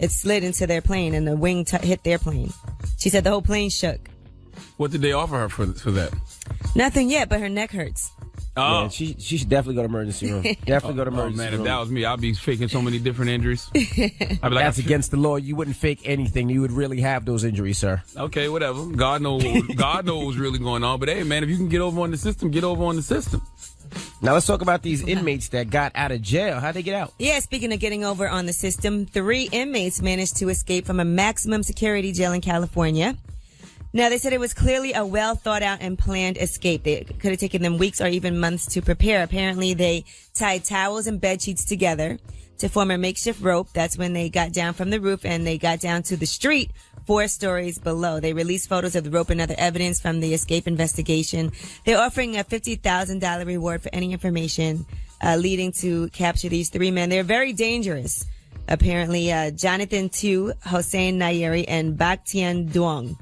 It slid into their plane and the wing hit their plane. She said the whole plane shook. What did they offer her for that? Nothing yet, but her neck hurts. Oh, Yeah, she should definitely go to emergency room. Definitely go to emergency man, room. if that was me, I'd be faking so many different injuries. I'd be like, That's against the law. You wouldn't fake anything. You would really have those injuries, sir. Okay, whatever. God knows what's really going on. But hey, man, if you can get over on the system, get over on the system. Now let's talk about these inmates that got out of jail. How'd they get out? Yeah, speaking of getting over on the system, 3 inmates managed to escape from a maximum security jail in California. Now, they said it was clearly a well thought out and planned escape. It could have taken them weeks or even months to prepare. Apparently, they tied towels and bed sheets together to form a makeshift rope. That's when they got down from the roof and they got down to the street 4 stories below. They released photos of the rope and other evidence from the escape investigation. They're offering a $50,000 reward for any information leading to capture these 3 men. They're very dangerous. Apparently, Jonathan Tu, Hossein Nayeri, and Bakhtian Duong.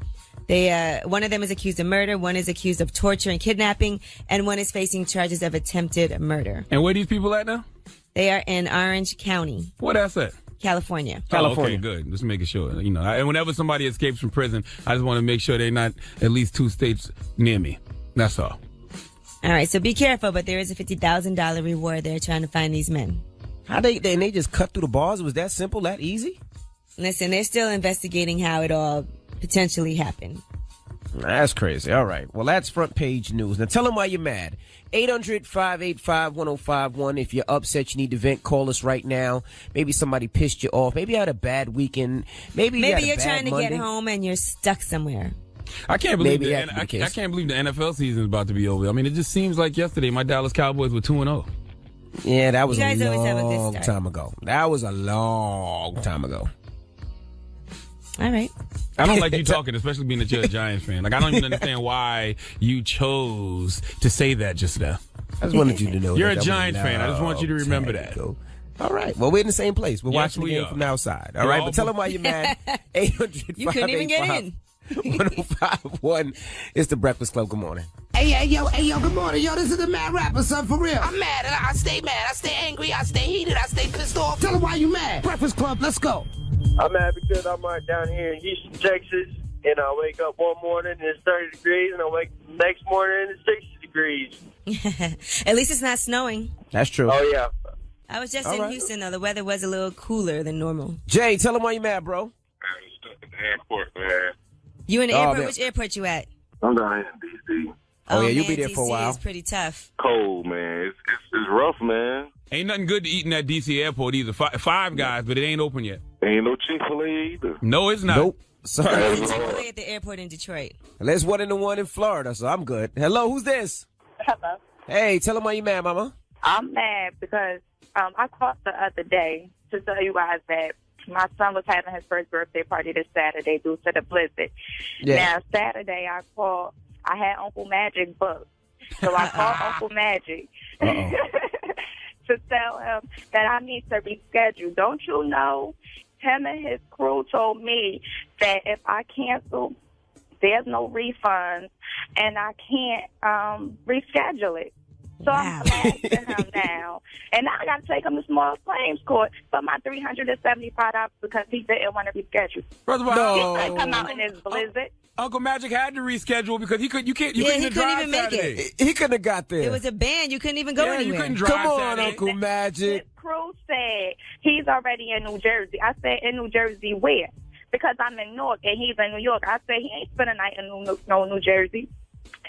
One of them is accused of murder, one is accused of torture and kidnapping, and one is facing charges of attempted murder. And where are these people at now? They are in Orange County, What that's at? California. Oh, okay, good. Just making sure. You know, and whenever somebody escapes from prison, I just want to make sure they're not at least 2 states near me. That's all. All right, so be careful, but there is a $50,000 reward. They're trying to find these men. How they just cut through the bars? Was that simple? That easy? Listen, they're still investigating how it all potentially happened. That's crazy. All right. Well, that's front page news. Now tell them why you're mad. 800-585-1051. If you're upset, you need to vent, call us right now. Maybe somebody pissed you off. Maybe you had a bad weekend. Maybe you're trying to get home and you're stuck somewhere. I can't believe Maybe I can't believe the NFL season is about to be over. I mean, it just seems like yesterday my Dallas Cowboys were 2-0. Yeah, that was You guys a always have a good long start. time ago. That was a long time ago. All right. I don't like you talking, especially being that you're a Giants fan. Like, I don't even understand why you chose to say that just now. I just wanted you to know. You're that a Giants fan. I just want you to remember long that. time ago. All right. Well, we're in the same place. We're Yes, watching the we game are. from the outside. All We're right. all But tell them why you're mad. 800 You couldn't even get in. 1051. It's the Breakfast Club. Good morning. Hey, yo, good morning. Yo, this is the mad rapper, son, for real. I'm mad. I stay angry, I stay heated, I stay pissed off. Tell them why you mad. Breakfast Club, let's go. I'm mad because I'm down here in Houston, Texas, and I wake up one morning and it's 30 degrees, and I wake up the next morning and it's 60 degrees. At least it's not snowing. That's true. Oh, yeah. I was just All in right. Houston, though. The weather was a little cooler than normal. Jay, tell them why you're mad, bro. I'm stuck at the airport, man. You in the Oh, airport? man. Which airport you at? I'm down here in D.C. Oh, yeah, you'll man, be there for a DC while. is pretty tough. Cold, man. It's rough, man. Ain't nothing good to eat in that D.C. airport either. Five Guys, but it ain't open yet. Ain't no Chick-fil-A either. No, it's not. Nope. Sorry. There's a Chick-fil-A at the airport in Detroit. There's one in the one in Florida, so I'm good. Hello, who's this? Hello. Hey, tell them why you mad, mama. I'm mad because I called the other day to tell you guys that my son was having his first birthday party this Saturday due to the blizzard. Yeah. Now, Saturday I called. I had Uncle Magic booked. So I called Uncle Magic to tell him that I need to reschedule. Don't you know, him and his crew told me that if I cancel, there's no refunds, and I can't reschedule it. So Wow. I'm asking him now. And now I got to take him to small claims court for my $375 because he didn't want to reschedule. First of all, No. He couldn't come out in this blizzard. Uncle Magic had to reschedule because you couldn't he even couldn't drive even make Saturday. it. He couldn't have got there. It was a ban. You couldn't even go Yeah, you anywhere. couldn't drive Come on, Saturday. Uncle His Magic. crew said he's already in New Jersey. I said, in New Jersey where? Because I'm in Newark and he's in New York. I said he ain't spend a night in New Jersey.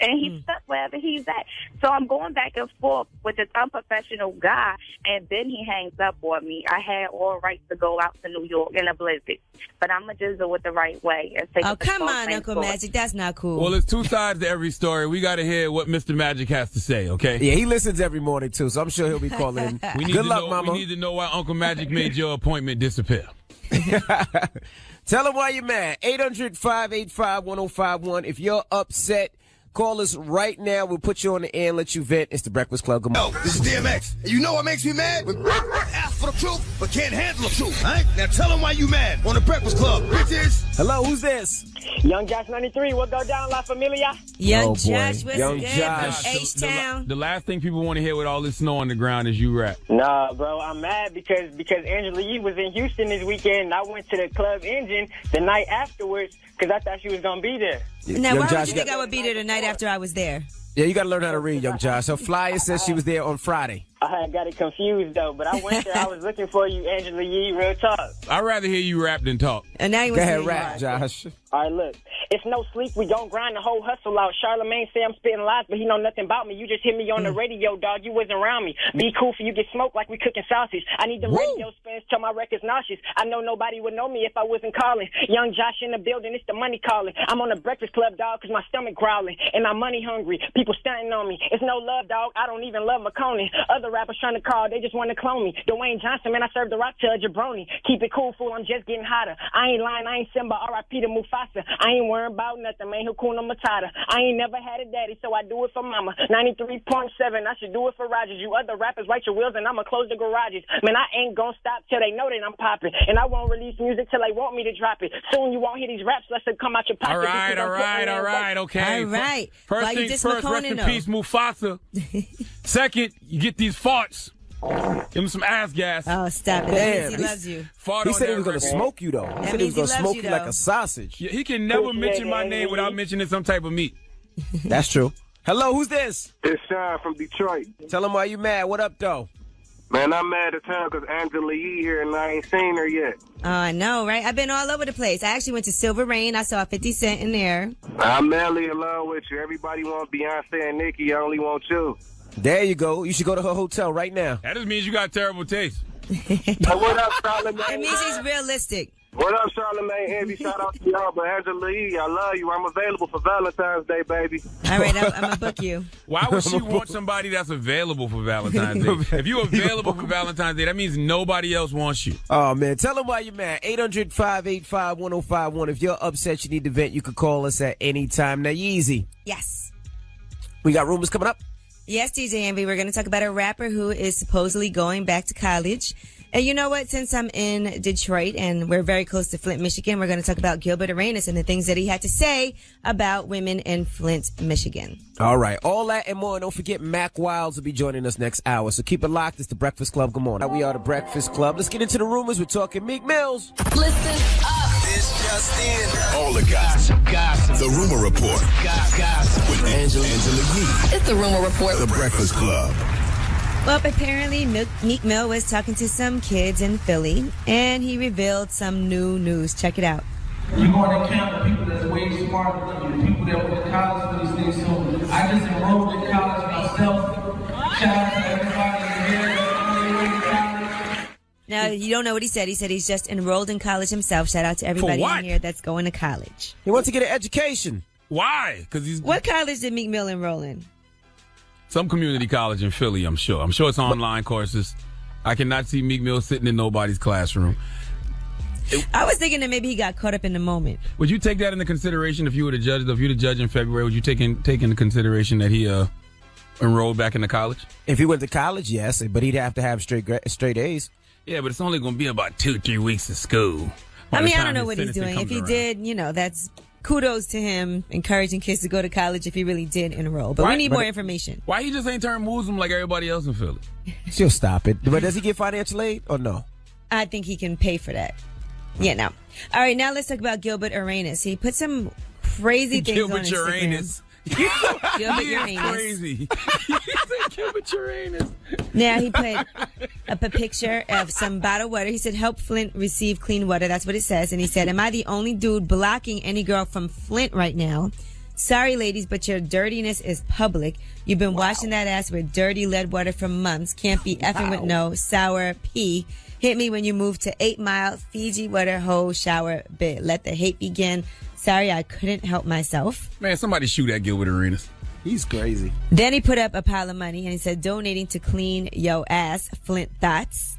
And he's stuck wherever he's at. So I'm going back and forth with this unprofessional guy, and then he hangs up on me. I had all right to go out to New York in a blizzard, but I'm going to just do it the right way. And take Oh, it to come small on, claims Uncle court. Magic. That's not cool. Well, there's 2 sides to every story. We got to hear what Mr. Magic has to say, okay? Yeah, he listens every morning, too, so I'm sure he'll be calling in. We need Good to luck, know, mama. We need to know why Uncle Magic made your appointment disappear. Tell them why you're mad. 800-585-1051. If you're upset, call us right now. We'll put you on the air and let you vent. It's the Breakfast Club. Good morning. Yo, this is DMX. And you know what makes me mad? When ask for the truth, but can't handle the truth. All right? Now tell them why you mad on the Breakfast Club, bitches. Hello, who's this? Young Josh 93, what go down, La Familia? Young Oh, boy. Josh, what's Young good Josh. from H-Town? The last thing people want to hear with all this snow on the ground is you rap. Nah, bro, I'm mad because Angela Yee was in Houston this weekend, and I went to the Club Engine the night afterwards because I thought she was going to be there. Now, Young why Josh, would you think I would be there the night after I was there? Yeah, you got to learn how to read, Young Josh. Her flyer says she was there on Friday. I got it confused, though, but I went there. I was looking for you, Angela Yee, real talk. I'd rather hear you rap than talk. And now you Go want to ahead, say rap, Josh. All right, look. It's no sleep. We gon' grind the whole hustle out. Charlamagne say I'm spitting lies, but he know nothing about me. You just hit me on the radio, dog. You wasn't around me. Be cool for you get smoked like we cooking sausage. I need the radio spins till my record's nauseous. I know nobody would know me if I wasn't calling. Young Josh in the building, it's the money calling. I'm on the Breakfast Club, dog, cause my stomach growling. And I'm money hungry. People stunting on me. It's no love, dog. I don't even love McConey. Other rappers trying to call, they just want to clone me. Dwayne Johnson, man, I served the rock to a jabroni. Keep it cool, fool. I'm just getting hotter. I ain't lying. I ain't Simba. R.I.P. to Mufasa. I ain't worrying about nothing, man. Hakuna Matata. I ain't never had a daddy, so I do it for mama. 93.7. I should do it for Rogers. You other rappers write your wheels, and I'ma close the garages. Man, I ain't gonna stop till they know that I'm popping. And I won't release music till they want me to drop it. Soon you won't hear these raps unless they come out your pocket. All right, okay. All right. First Why you things diss first, rest McConan, in though? peace, Mufasa. Second, you get these farts. Give him some ass gas. Oh, stop it. Damn, That means he he's- loves you. Fart He on said he that was going to record. smoke you, though. He said he means was going he to loves smoke you, you like though. a sausage. Yeah, he can never mention my name without mentioning some type of meat. That's true. Hello, who's this? It's Sean from Detroit. Tell him why you mad. What up, though? Man, I'm mad at town because Angela Yee here and I ain't seen her yet. Oh, I know, right? I've been all over the place. I actually went to Silver Rain. I saw 50 Cent in there. I'm madly in love with you. Everybody want Beyonce and Nicki. I only want you. There you go. You should go to her hotel right now. That just means you got terrible taste. What up, Charlamagne? It means he's realistic. What up, Charlamagne? Heavy shout out to y'all. But Angela Yee, I love you. I'm available for Valentine's Day, baby. All right, I'm going to book you. Why would she want somebody that's available for Valentine's Day? If you're available for Valentine's Day, that means nobody else wants you. Oh, man. Tell them why you're mad. 800-585-1051. If you're upset, you need to vent, you can call us at any time. Now, Yeezy, Yes. we got rumors coming up. Yes, DJ Envy, we're going to talk about a rapper who is supposedly going back to college. And you know what? Since I'm in Detroit and we're very close to Flint, Michigan, we're going to talk about Gilbert Arenas and the things that he had to say about women in Flint, Michigan. All right. All that and more. And don't forget, Mack Wilds will be joining us next hour. So keep it locked. It's the Breakfast Club. Good morning. We are the Breakfast Club. Let's get into the rumors. We're talking Meek Mills. Listen up. This just in. All the gossip. The Rumor Report. Gossip. With Angela Yee. It's the Rumor Report. The Breakfast Club. Well, apparently Meek Mill was talking to some kids in Philly, and he revealed some new news. Check it out. You're going to encounter people that's way smarter than you, people that went to college for these things. So I just enrolled in college myself. Shout out to everybody in here that's on their way to college. Now, you don't know what he said. He said he's just enrolled in college himself. Shout out to everybody what? in here that's going to college. He wants to get an education. Why? Because he's What college did Meek Mill enroll in? some community college in Philly, I'm sure. I'm sure it's online courses. I cannot see Meek Mill sitting in nobody's classroom. I was thinking that maybe he got caught up in the moment. Would you take that into consideration if you were the judge? If you're the judge in February, would you take into consideration that he enrolled back into college? If he went to college, yes, but he'd have to have straight A's. Yeah, but it's only going to be about 2-3 weeks of school. I mean, I don't know what he's doing. If he did, that's kudos to him, encouraging kids to go to college if he really did enroll. But we need more information. Why he just ain't turned Muslim like everybody else in Philly? She'll stop it. But does he get financial aid or no? I think he can pay for that. Yeah, no. All right, now let's talk about Gilbert Arenas. He put some crazy things on Gilbert Instagram. Uranus. Gilbert He is Uranus. crazy. He said Gilbert Uranus. Now he put up a picture of some bottled water. He said, help Flint receive clean water. That's what it says. And he said, am I the only dude blocking any girl from Flint right now? Sorry, ladies, but your dirtiness is public. You've been washing that ass with dirty lead water for months. Can't be effing with no sour pee. Hit me when you move to 8 Mile, Fiji water hole shower bit. Let the hate begin. Sorry, I couldn't help myself. Man, somebody shoot at Gilbert Arenas. He's crazy. Then he put up a pile of money and he said, donating to clean yo ass, Flint thoughts.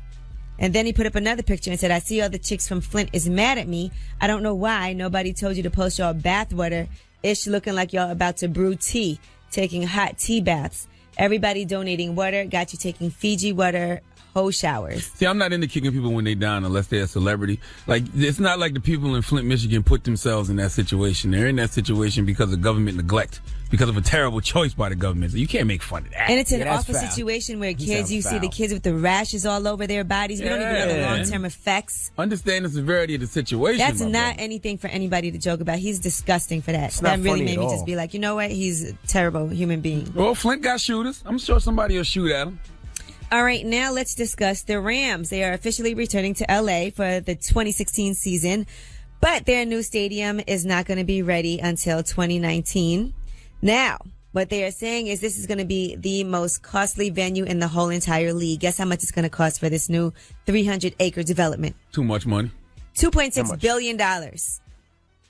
And then he put up another picture and said, I see all the chicks from Flint is mad at me. I don't know why. Nobody told you to post your bath water. Ish looking like y'all about to brew tea, taking hot tea baths. Everybody donating water. Got you taking Fiji water cold showers. See, I'm not into kicking people when they down unless they're a celebrity. Like, it's not like the people in Flint, Michigan put themselves in that situation. They're in that situation because of government neglect, because of a terrible choice by the government. So you can't make fun of that. And it's an awful situation where kids, you see the kids with the rashes all over their bodies. We don't even know the long-term effects. Understand the severity of the situation. That's not anything for anybody to joke about. He's disgusting for that. It's That not really funny made at me all. just be like, you know what? He's a terrible human being. Well, Flint got shooters. I'm sure somebody will shoot at him. All right, now let's discuss the Rams. They are officially returning to LA for the 2016 season, but their new stadium is not going to be ready until 2019. Now, what they are saying is this is going to be the most costly venue in the whole entire league. Guess how much it's going to cost for this new 300-acre development? Too much money. $2.6 billion.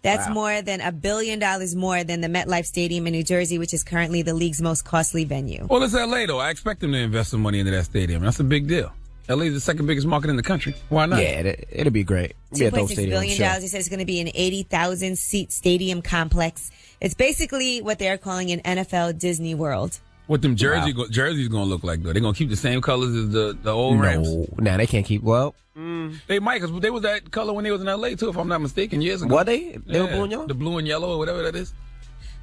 That's Wow. more than $1 billion more than the MetLife Stadium in New Jersey, which is currently the league's most costly venue. Well, it's LA, though. I expect them to invest some money into that stadium. That's a big deal. LA is the second biggest market in the country. Why not? Yeah, it'll be great. It'll be a dope $2.6 stadium, billion. sure. He says it's going to be an 80,000-seat stadium complex. It's basically what they're calling an NFL Disney World. What them jerseys going to look like, though? They're going to keep the same colors as the old Rams? Nah, they can't keep. Well, They might, because they was that color when they was in LA, too, if I'm not mistaken, years ago. were they? They were blue and yellow? The blue and yellow or whatever that is.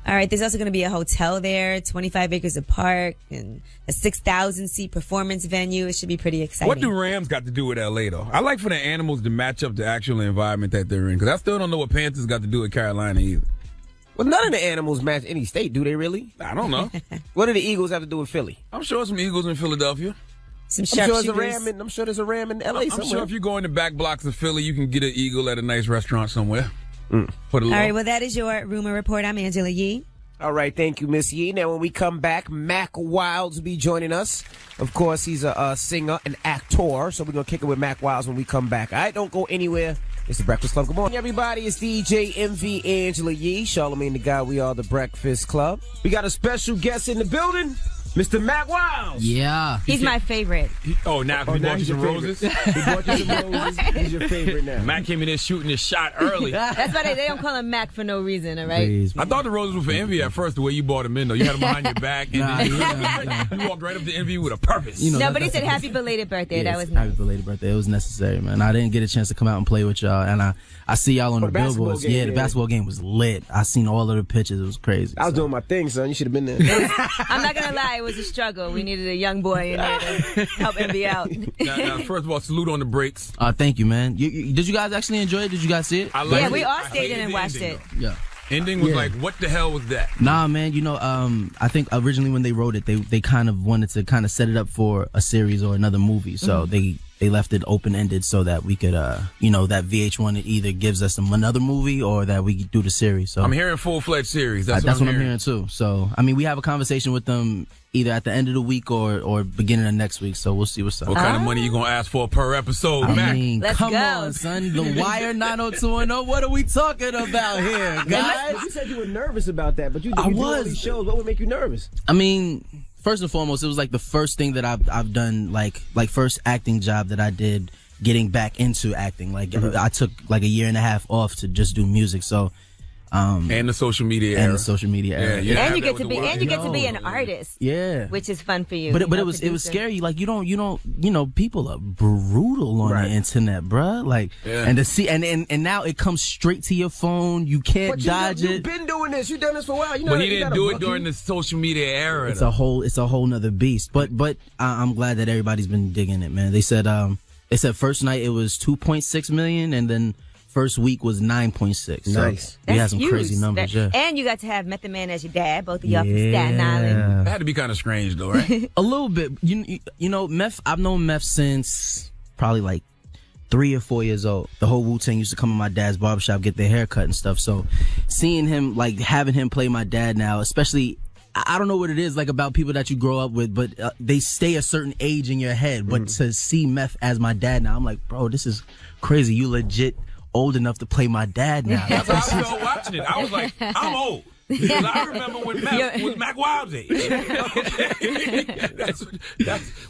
All right, there's also going to be a hotel there, 25 acres of park, and a 6,000-seat performance venue. It should be pretty exciting. What do Rams got to do with LA, though? I like for the animals to match up the actual environment that they're in, because I still don't know what Panthers got to do with Carolina either. Well, none of the animals match any state, do they really? I don't know. What do the Eagles have to do with Philly? I'm sure some Eagles in Philadelphia. Some I'm sure sharpshooters. there's a ram in LA I'm somewhere. sure if you go in the back blocks of Philly, you can get an eagle at a nice restaurant somewhere. For the All law. right, well, that is your rumor report. I'm Angela Yee. All right, thank you, Miss Yee. Now, when we come back, Mack Wilds will be joining us. Of course, he's a singer, an actor, so we're going to kick it with Mack Wilds when we come back. All right, don't go anywhere. It's the Breakfast Club. Good morning, everybody. It's DJ MV Angela Yee, Charlamagne the Guy. We are the Breakfast Club. We got a special guest in the building, Mr. Mack Wilds. Yeah. He's my favorite. Now, because he bought you some roses? He bought you some roses. He's your favorite now. Mac came in there shooting his shot early. That's why they don't call him Mac for no reason, all right? Please. I thought the roses were for Envy at first, the way you bought them in, though. You had them behind your back. And then you walked right up to Envy with a purpose. You know, No, but he said happy belated birthday. That was happy nice. belated birthday. It was necessary, man. I didn't get a chance to come out and play with y'all, and I see y'all on the basketball billboards. game, Yeah, the yeah. basketball game was lit. I seen all of the pictures. It was crazy. I was doing my thing, son. You should have been there. I'm not going to lie. It was a struggle. We needed a young boy in there to help Envy out. Now, first of all, salute on the breaks. Thank you, man. Did you guys actually enjoy it? Did you guys see it? I liked Yeah, it. we all I stayed hated in and the watched ending, it. though. Yeah. Ending was Yeah. like, what the hell was that? Nah, man. You know, I think originally when they wrote it, they kind of wanted to kind of set it up for a series or another movie. So they left it open-ended so that we could, that VH1 either gives us another movie or that we do the series. So I'm hearing full-fledged series. That's what what I'm hearing too. So, I mean, we have a conversation with them either at the end of the week or beginning of next week. So we'll see what's up. What kind of money you gonna ask for per episode, I Mac? mean, Let's come go. on, son. The Wire 90210. What are we talking about here, guys? You said you were nervous about that, but you do all was. these shows. What would make you nervous? I mean, first and foremost, it was like the first thing that I've done, like first acting job that I did, getting back into acting. Like I took like a year and a half off to just do music. So. And the social media era. And the social media era. Yeah, And you get to be an artist. Yeah. Which is fun for you. But you know, it was producer. scary. Like you don't people are brutal on the internet, bruh. Like and to see and now it comes straight to your phone. You can't But dodge you've it. been doing this. You've done this for a while. You know, But he you didn't gotta do it book during you. the social media era. It's though. a whole nother beast. But I'm glad that everybody's been digging it, man. They said first night it was 2.6 million, and then first week was 9.6. Nice. So we had That's some huge. crazy numbers. Yeah. And you got to have Method Man as your dad. Both of y'all from Staten Island. That had to be kind of strange, though, right? A little bit. You know, Meth. I've known Meth since probably like 3 or 4 years old. The whole Wu-Tang used to come in my dad's barbershop, get their hair cut and stuff. So seeing him, like having him play my dad now, especially, I don't know what it is like about people that you grow up with, but they stay a certain age in your head. But to see Meth as my dad now, I'm like, bro, this is crazy. You legit old enough to play my dad now. That's how I felt watching it. I was like, I'm old. Because I remember when Meth was Mack Wilds' age.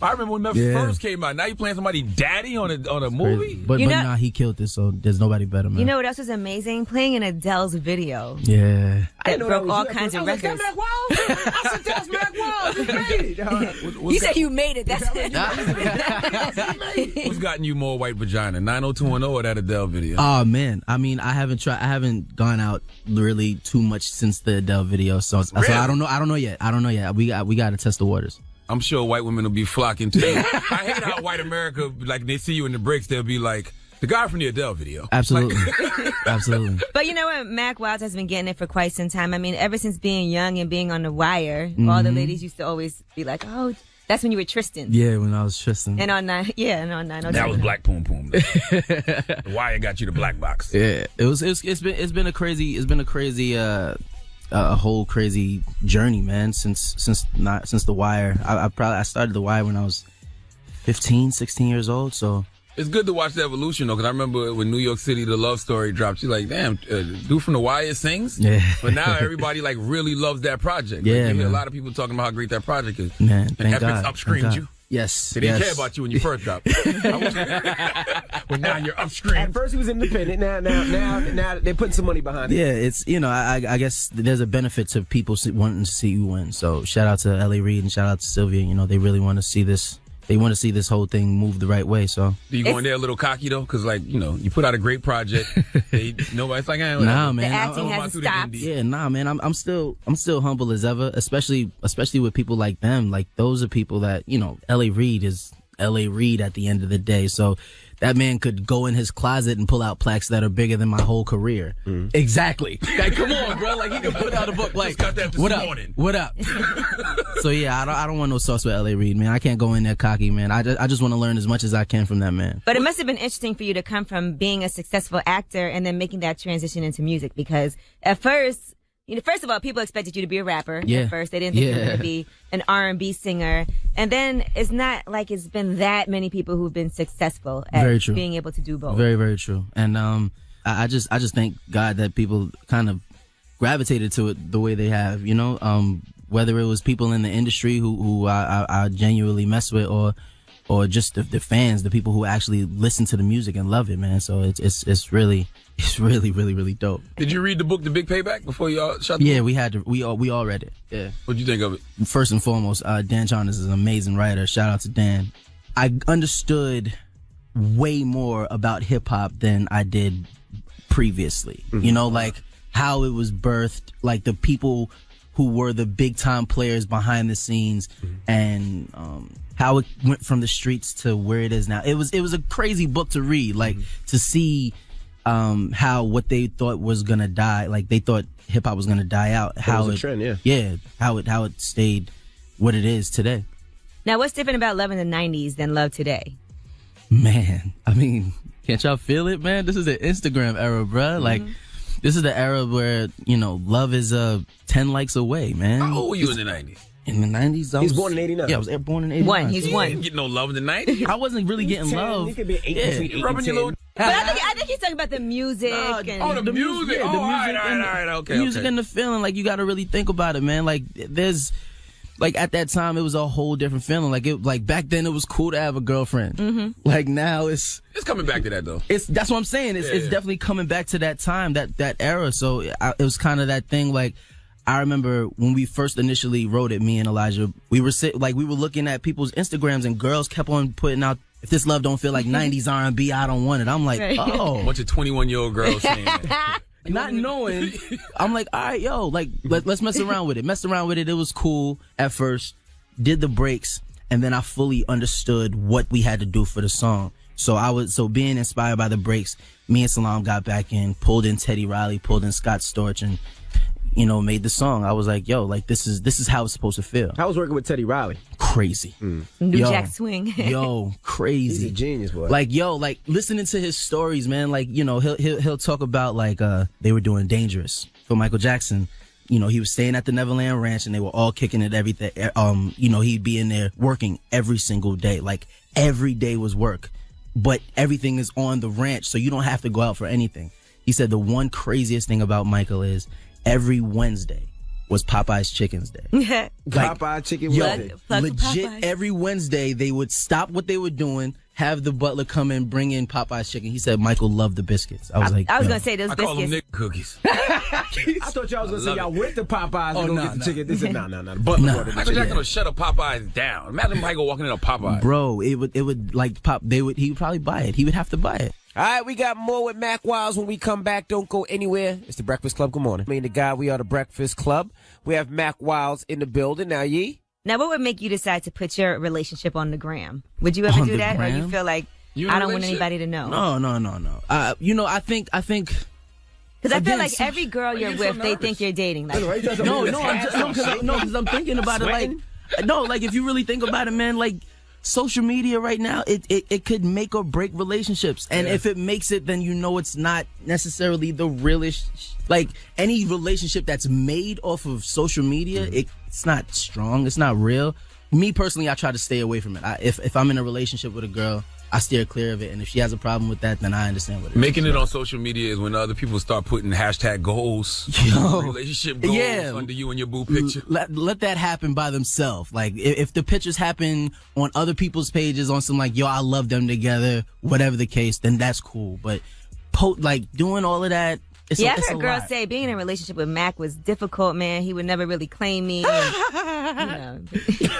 I remember when Meth first came out. Now you playing somebody daddy on a movie? But nah, he killed it, so there's nobody better, man. You know what else was amazing? Playing in Adele's video. Yeah. That broke all kinds of records. Mack Wilds? I said, that's Mack Wilds. He made it. You said you made it. That's it. What's gotten you more white vagina, 90210 or that Adele video? Oh man, I mean, I haven't gone out really too much since the Adele video, so I don't know yet. We got to test the waters. I'm sure white women will be flocking to you. I hate how white America, like, they see you in the breaks, they'll be like, the guy from the Adele video. Absolutely. Absolutely. But you know what? Mack Wilds has been getting it for quite some time. I mean, ever since being young and being on The Wire, all the ladies used to always be like, oh, that's when you were Tristan. Yeah, when I was Tristan. And on 9, that was Black Poom Poom. The Wire got you the black box. Yeah, it's been a crazy a whole crazy journey, man. Since The Wire. I started The Wire when I was 15, 16 years old. So it's good to watch the evolution, though, because I remember when New York City, the Love Story dropped. She's like, damn, dude from The Wire sings? Yeah. But now everybody, like, really loves that project. Yeah, like, you hear man. a lot of people talking about how great that project is. Man, and thank God. upstreamed you. Yes. They didn't care about you when you first dropped. But now you're upstream. At first he was independent. Now they're putting some money behind it. Yeah, it's, I guess there's a benefit to people wanting to see you win. So shout out to L.A. Reid and shout out to Sylvia. They really want to see this. They want to see this whole thing move the right way. So do you go in there a little cocky though? Because you put out a great project. Nobody's like, nah, man. The acting hasn't stopped. Yeah, nah, man. I'm still humble as ever. Especially with people like them. Like those are people that L.A. Reid is L.A. Reid at the end of the day. So that man could go in his closet and pull out plaques that are bigger than my whole career. Exactly. Like, come on, bro. Like, he can put out a book like, got that this morning. What up? So, yeah, I don't want no sauce with L.A. Reid, man. I can't go in there cocky, man. I just want to learn as much as I can from that man. But it must have been interesting for you to come from being a successful actor and then making that transition into music, because at first, first of all, people expected you to be a rapper. Yeah. At first, they didn't think you were going to be an R&B singer. And then it's not like it's been that many people who've been successful at Very true. being able to do both. Very, very true. And I just thank God that people kind of gravitated to it the way they have. Whether it was people in the industry who I genuinely mess with, or just the fans, the people who actually listen to the music and love it, man. So it's really, really dope. Did you read the book, The Big Payback, before y'all shot the Yeah, book? we had to. We all read it. Yeah. What'd you think of it? First and foremost, Dan Chalmers is an amazing writer. Shout out to Dan. I understood way more about hip hop than I did previously. Like how it was birthed, like the people who were the big time players behind the scenes, and how it went from the streets to where it is now. It was a crazy book to read, like to see how what they thought was gonna die, like they thought hip hop was gonna die out. How it was a trend, how it stayed what it is today. Now, what's different about love in the 90s than love today? Man, I mean, can't y'all feel it, man? This is the Instagram era, bruh. Like, this is the era where, love is 10 likes away, man. How old were you in the 90s? In the 90s, He's born in 89. Yeah, I was born in 89. He's You one. didn't get no love in the 90s. I wasn't really getting 10, love. He could be 8 You rubbing your little... But I think he's talking about the music. and the music. Yeah, all right, okay. Music and the feeling, like, you got to really think about it, man. Like, there's... Like, at that time, it was a whole different feeling. Like back then, it was cool to have a girlfriend. Like, now it's coming back to that, though. That's what I'm saying. It's definitely coming back to that time, that era. So it was kind of that thing. Like, I remember when we first initially wrote it, me and Elijah, we were looking at people's Instagrams, and girls kept on putting out, if this love don't feel like 90s R&B, I don't want it. I'm like, oh. A bunch of 21-year-old girls saying that. Not knowing, I'm like, all right, yo, like, let's mess around with it. Messed around with it. It was cool at first. Did the breaks, and then I fully understood what we had to do for the song. So being inspired by the breaks, me and Salam got back in, pulled in Teddy Riley, pulled in Scott Storch, and made the song. I was like, yo, like, this is how it's supposed to feel. How was working with Teddy Riley? Crazy. New Jack Swing. Yo, crazy. He's a genius, boy. Like, yo, like, listening to his stories, man, like, he'll talk about, like, they were doing Dangerous for Michael Jackson. He was staying at the Neverland Ranch, and they were all kicking it everything. He'd be in there working every single day. Like, every day was work. But everything is on the ranch, so you don't have to go out for anything. He said the one craziest thing about Michael is every Wednesday was Popeye's Chicken's Day. Popeye Chicken Yo, Wednesday. legit Popeyes. every Wednesday they would stop what they were doing, have the butler come in, bring in Popeye's chicken. He said Michael loved the biscuits. I was like, I was yo. gonna say those I call them biscuits. Nick cookies. I thought y'all was gonna say y'all went to Popeyes and go get the chicken. They said no. The Nah. butler brought in the Michael chicken. Jackson will shut a Popeyes down. Imagine Michael walking in a Popeyes. Bro, it would like pop. He would probably buy it. He would have to buy it. All right, we got more with Mack Wilds when we come back. Don't go anywhere. It's the Breakfast Club. Good morning. Me and the guy, we are the Breakfast Club. We have Mack Wilds in the building. Now, Yee? Now, what would make you decide to put your relationship on the gram? Would you ever On do the that, or gram? you feel like You in a I don't want relationship? anybody to know? No. I think. Because I feel Again, like every girl you're you so with, they nervous? think you're dating. Like, Because I'm thinking about it. Like if you really think about it, man, like social media right now, it could make or break relationships, and if it makes it, then you know it's not necessarily the realest. Like any relationship that's made off of social media, it's not strong, it's not real. Me personally, I try to stay away from it. If I'm in a relationship with a girl, I steer clear of it, and if she has a problem with that, then I understand what it is. Making it on social media is when other people start putting hashtag goals, relationship goals under you and your boo picture. Let that happen by themselves. Like if the pictures happen on other people's pages on some like, yo, I love them together, whatever the case, then that's cool. But like doing all of that, it's I've it's heard a girls lot. say being in a relationship with Mac was difficult, man. He would never really claim me. And,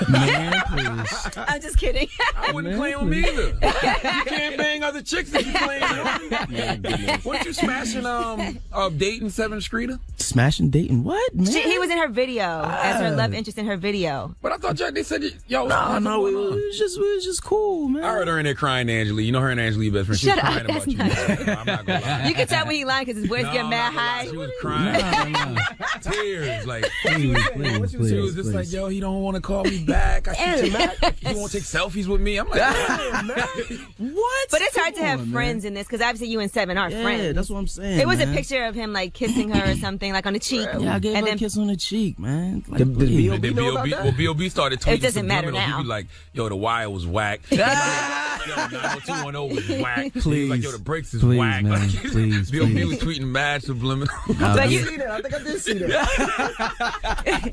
Man, please. I'm just kidding. I wouldn't claim him either. You can't bang other chicks if you claim him. Weren't you smashing dating 7th Streeter? Smashing, dating, what, man? He was in her video as her love interest in her video. But I thought they said, yo, No, it was just cool, man. I heard her in there crying to Angela. You know her and Angela, best friend. She Shut was up, crying about that's you. not I'm not gonna lie. You can tell when he lying because his voice get mad high. She was crying. Tears. Like, she was just like, yo, he don't want to call me back. I shoot him back. He won't take selfies with me. I'm like, damn, man. What? But it's hard to have Come on, friends in this because obviously you and Seven are Yeah, friends. that's what I'm saying. It was man. a picture of him like kissing her or something, like on the cheek. Yeah, I gave and her then a kiss on the cheek, man. Like, The please. And then B.O.B. started tweeting. It doesn't matter subliminal. now. He be like, yo, the wire was whack. Yo, 90210 was whack. Please. Like, yo, the brakes is Please, whack. man. Like, Please, B.O.B. please. was tweeting mad subliminal. But you, I think I did see that.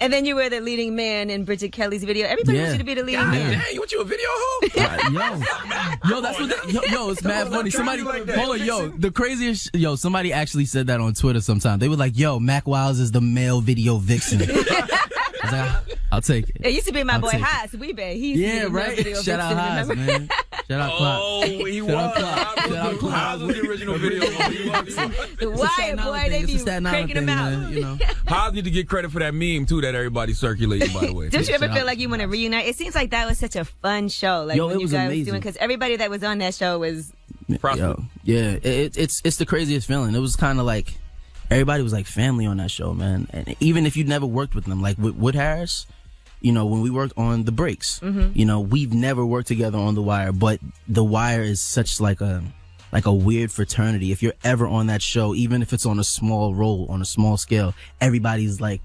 and then you were the leading man in Bridget Kelly's video. Everybody wants you to be the leading man. Damn, you want you a video hoe? Yo, that's what. Yo, it's mad funny. Somebody, hold on, yo, the craziest. Yo, somebody actually said that on Twitter. Sometime they were like, "Yo, Mack Wilds is the male video vixen." I was like, I'll take it. It used to be my I'll boy take it. Haas. He used to be the right. video Shout out vixen, Haas, remember? man. Shout out Clark. Oh, he Shout was. out Clark. Shout out Clark. Haas was the original video. The Wire boy, they be cranking him out. You know. Haas need to get credit for that meme too that everybody circulated. By the way, Don't you ever Shout feel out. like you want to reunite? It seems like that was such a fun show. Like Yo, when it you was guys amazing. doing, because everybody that was on that show was. Yo, yeah, it's the craziest feeling. It was kind of like everybody was like family on that show, man. And even if you'd never worked with them, like with Wood Harris, you know, when we worked on The Breaks, you know, we've never worked together on The Wire, but The Wire is such like a weird fraternity. If you're ever on that show, even if it's on a small role, on a small scale, everybody's like,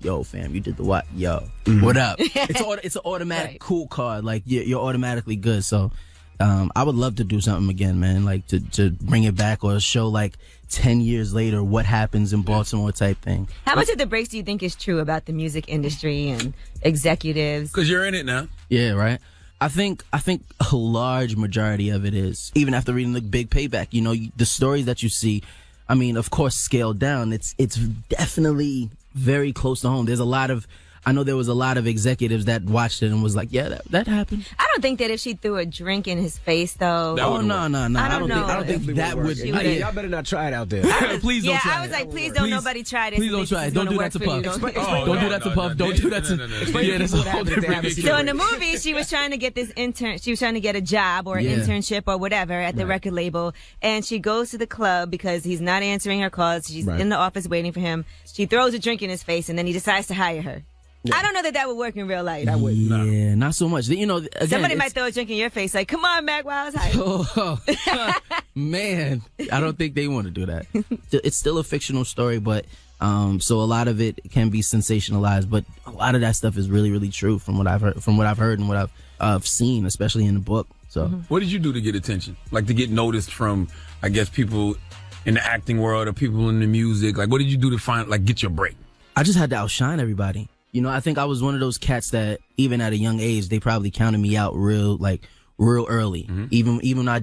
yo, fam, you did The Wire. Yo, what up? It's an automatic cool card. Like you're automatically good. So I would love to do something again, man. Like to bring it back, or a show like 10 years later, what happens in Baltimore type thing. How much of The Breaks do you think is true about the music industry and executives? Because you're in it now. Yeah, right. I think a large majority of it is, even after reading The Big Payback, you know, the stories that you see, I mean, of course, scaled down. It's definitely very close to home. I know there was a lot of executives that watched it and was like, yeah, that happened. I don't think that if she threw a drink in his face, though. Oh, no. I don't think that would. Y'all better not try it out there. Please don't try it. I was like, please don't nobody try this. Please don't try it. Don't do that to Puff. Don't do that to Puff. Don't do that to. Yeah, that's a whole different. So in the movie, she was trying to get this intern. She was trying to get a job or an internship or whatever at the record label, and she goes to the club because he's not answering her calls. She's in the office waiting for him. She throws a drink in his face, and then he decides to hire her. Yeah. I don't know that would work in real life. That would not so much. You know, again, somebody might throw a drink in your face, like, "Come on, Mack Wilds." Man, I don't think they want to do that. It's still a fictional story, but so a lot of it can be sensationalized. But a lot of that stuff is really, really true from what I've heard, and what I've seen, especially in the book. So, what did you do to get attention? Like to get noticed from, I guess, people in the acting world or people in the music? Like, what did you do to find, like, get your break? I just had to outshine everybody. You know, I think I was one of those cats that even at a young age, they probably counted me out real early. Mm-hmm. Even when I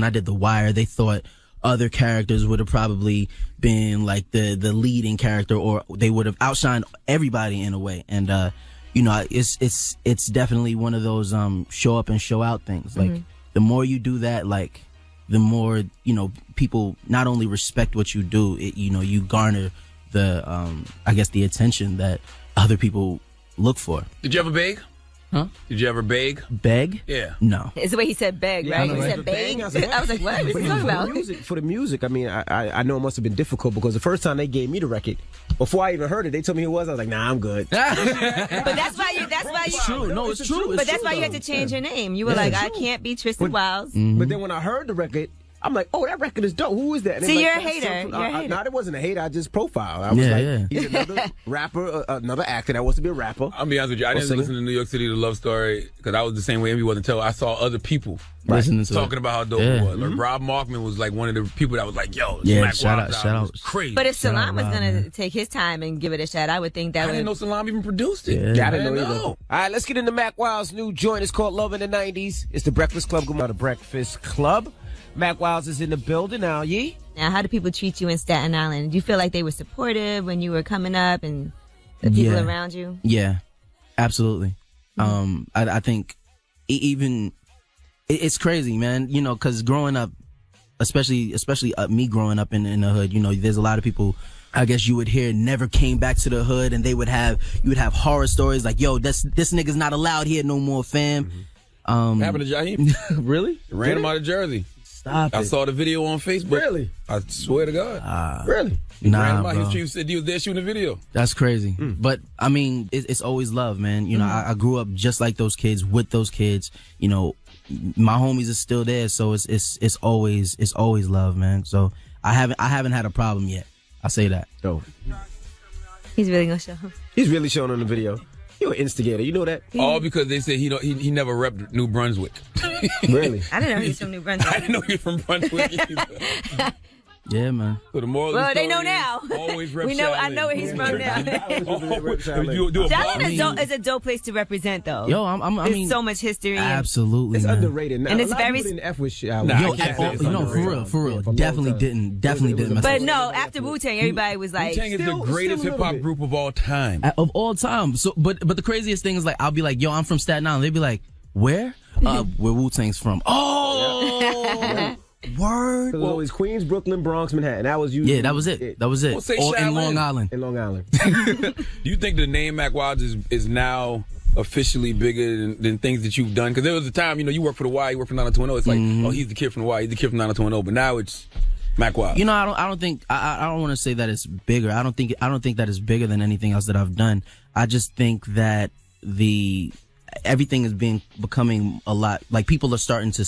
did The Wire, they thought other characters would have probably been like the leading character, or they would have outshined everybody in a way. And, you know, it's definitely one of those, show up and show out things. Like, the more you do that, like, the more, you know, people not only respect what you do, you know, you garner the, I guess the attention that other people look for. Did you ever beg? Huh? Did you ever beg? Beg? Yeah. No. It's the way he said beg, Yeah, right? I know, He right? said beg. I I was like, what? What are you talking about? For the music, I mean, I know it must have been difficult because the first time they gave me the record, before I even heard it, they told me who it was. I was like, nah, I'm good. But that's why you. It's true. No, it's true. But that's why you had to change your name. You were like, I can't be Tristan Wilds. But then when I heard the record, I'm like, oh, that record is dope. Who is that? And See, they're you're like, a hater. You're a hater. No, it wasn't a hater. I just profiled. I was like, he's another rapper, another actor that wants to be a rapper. I'll be honest with you. I didn't listen to New York City, The Love Story, because I was the same way Envy was until I saw other people talking about how dope it was. Like, Rob Markman was like one of the people that was like, yo, shout out. Crazy. But if Salam was going to take his time and give it a shot, I would think that I didn't know Salam even produced it. Yeah, I didn't know either. All right, let's get into Mack Wilds' new joint. It's called Love in the 90s. It's the Breakfast Club. Come on, the Breakfast Club. Mack Wilds is in the building now, Yee. Now, how do people treat you in Staten Island? Do you feel like they were supportive when you were coming up and the people around you? Yeah, absolutely. I think even it's crazy, man. You know, because growing up, especially me growing up in the hood, you know, there's a lot of people. I guess you would hear never came back to the hood, and you would have horror stories like, yo, this nigga's not allowed here no more, fam. What happened to Jaheim? Really? Ran him out of Jersey. Stop it. I saw the video on Facebook. Really? I swear to God. Really? Ran him Nah, out. bro. He said he was there shooting a video. That's crazy. But I mean, it's always love, man. You know, I grew up just like those kids, with those kids. You know, my homies are still there, so it's always love, man. So I haven't had a problem yet. I say that. Oh. He's really going to show him. He's really showing on the video. You're an instigator. You know that? All because they said he never repped New Brunswick. Really? I didn't know he was from New Brunswick. I didn't know he was from Brunswick either. Yeah, man. So the moral of the Well, story they know now. Always rep We know. I Shaolin. know where he's from now. If you do a Shaolin is a dope place to represent, though. Yo, I There's mean, so much history. absolutely, It's man. underrated. Now, And it's a lot of very- people didn't F with Shaolin. Nah, Yo, I can't say it's no, underrated. for real. for a long Definitely time. didn't mess But with no, after Wu-Tang, everybody was like, Wu-Tang is the Still greatest a little hip hop bit. group of all time. of all time. So, but the craziest thing is like I'll be like, yo, I'm from Staten Island. They'd be like, where? Where Wu-Tang's from? Oh, word. It was always Queens, Brooklyn, Bronx, Manhattan. That was usually That was it. That was it. Well, say Or in Shaolin. Long Island. in Long Island. Do you think the name Mack Wilds is now officially bigger than things that you've done? Because there was a time, you know, you work for the Y, you work for 90210. It's like, oh, he's the kid from the Y, he's the kid from 90210. But now it's Mack Wilds. You know, I don't think I don't want to say that it's bigger. I don't think that it's bigger than anything else that I've done. I just think that everything is becoming a lot, like people are starting to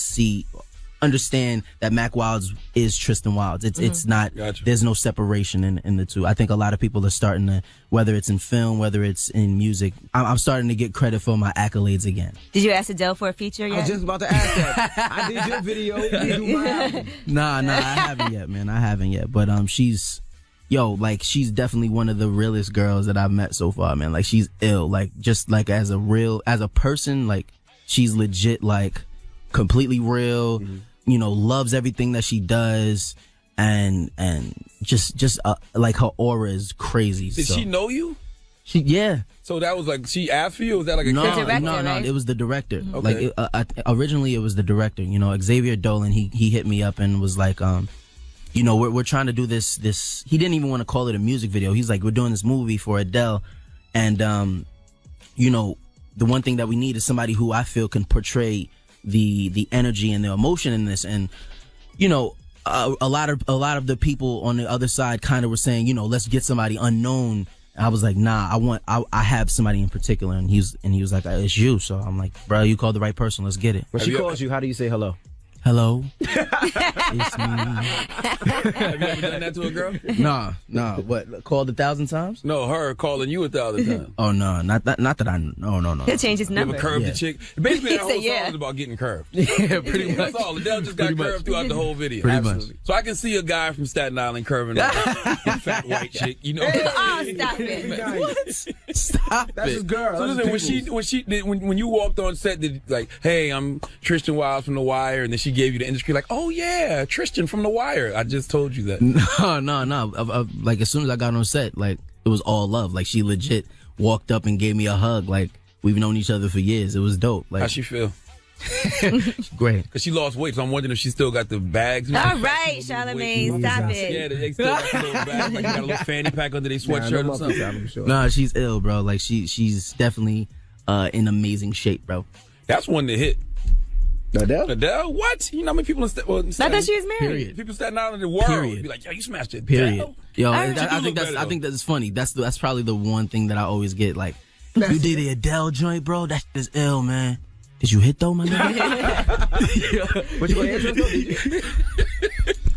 understand that Mack Wilds is Tristan Wilds. It's not, Gotcha. There's no separation in the two. I think a lot of people are starting to, whether it's in film, whether it's in music, I'm starting to get credit for my accolades again. did you ask Adele for a feature I yet? was just about to ask that. I did your video. You do my album. Nah, I haven't yet, man. I haven't yet. But she's definitely one of the realest girls that I've met so far, man. Like, she's ill. Like, just like as a person, like, she's legit, like, completely real. You know, loves everything that she does, and just like her aura is crazy. Did she know you? Yeah. So that was like, she asked for you? Or was that like a No, character? director, no, right? it was the director. Okay. Like originally, it was the director. You know, Xavier Dolan. He hit me up and was like, you know, we're trying to do this. He didn't even want to call it a music video. He's like, we're doing this movie for Adele, and you know, the one thing that we need is somebody who I feel can portray the energy and the emotion in this. And you know, a lot of the people on the other side kind of were saying, you know, let's get somebody unknown. I was like, nah, I have somebody in particular, and he was like, it's you. So I'm like, bro, you called the right person. Let's get it. When she calls you, how do you say hello? hello, it's me. Have you ever done that to a girl? Nah. What? Called 1,000 times? No, her calling you 1,000 times. Oh no, not that I. No. He'll change his You number. ever curved the chick? Basically, that whole song yeah. is about getting curved. Yeah, pretty much. That's all. Adele just got Pretty curved much. throughout the whole video. Pretty Absolutely. much. So I can see a guy from Staten Island curving a fat white chick. You know. Oh, stop it. What? Stop That's it. his girl. So That's listen, when you walked on set, did like, hey, I'm Tristan Wilds from The Wire, and then she gave you the industry, like, oh yeah, Tristan from The Wire. I just told you that. No. Like as soon as I got on set, like it was all love. Like she legit walked up and gave me a hug. Like we've known each other for years. It was dope. Like How she feel? great. Because she lost weight, so I'm wondering if she still got the bags. All right, Charlamagne, stop it. Yeah, they still got the little bags. Like, got a little fanny pack under their sweatshirt or something. Nah, she's ill, bro. Like she's definitely in amazing shape, bro. That's one to hit. Adele? What? You know how many people in Staten Island? I thought she was married. Period. People in Staten Island in the world Period. be like, yo, you smashed it. Period. Yo, I I think that's funny. That's probably the one thing that I always get. Like, you did the Adele joint, bro. That is ill, man. Did you hit though, my nigga? What you gonna answer us, though?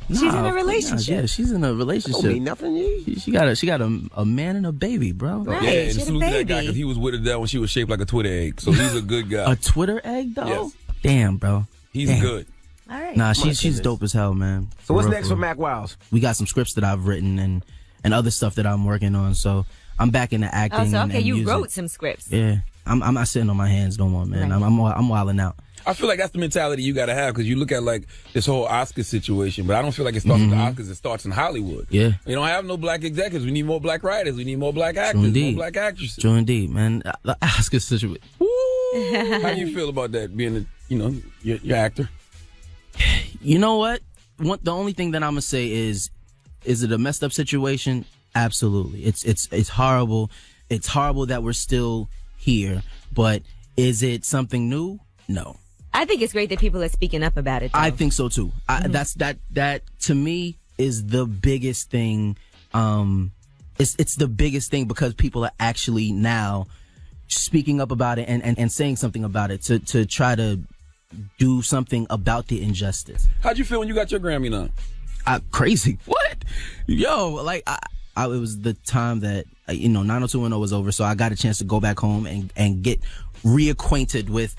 She's in a relationship. Yeah, she's in a relationship. Don't mean nothing to you. She got a man and a baby, bro. Right, Yeah, and she had a salute to that guy baby. because he was with Adele when she was shaped like a Twitter egg. So he's a good guy. A Twitter egg, though. Yes. Damn, bro. He's Damn. good. All right. Nah, she's dope as hell, man. So what's real, next for for real. Mack Wilds? We got some scripts that I've written and other stuff that I'm working on. So I'm back into acting. Oh, so okay, and you music. wrote some scripts. Yeah, I'm not sitting on my hands no more, man. Right. I'm wilding out. I feel like that's the mentality you got to have because you look at like this whole Oscar situation, but I don't feel like it starts with the Oscars. It starts in Hollywood. Yeah. We don't have no black executives. We need more black writers. We need more black actors, more indeed. black actresses. True indeed, man. The Oscar situation. How do you feel about that, being your actor? You know what? The only thing that I'm gonna say is it a messed up situation? Absolutely. It's horrible. It's horrible that we're still here. But is it something new? No. I think it's great that people are speaking up about it, though. I think so too. That to me is the biggest thing. It's the biggest thing because people are actually now speaking up about it and saying something about it to try to do something about the injustice. How'd you feel when you got your Grammy now? Crazy. What? Yo, like it was the time that 90210 was over, so I got a chance to go back home and get reacquainted with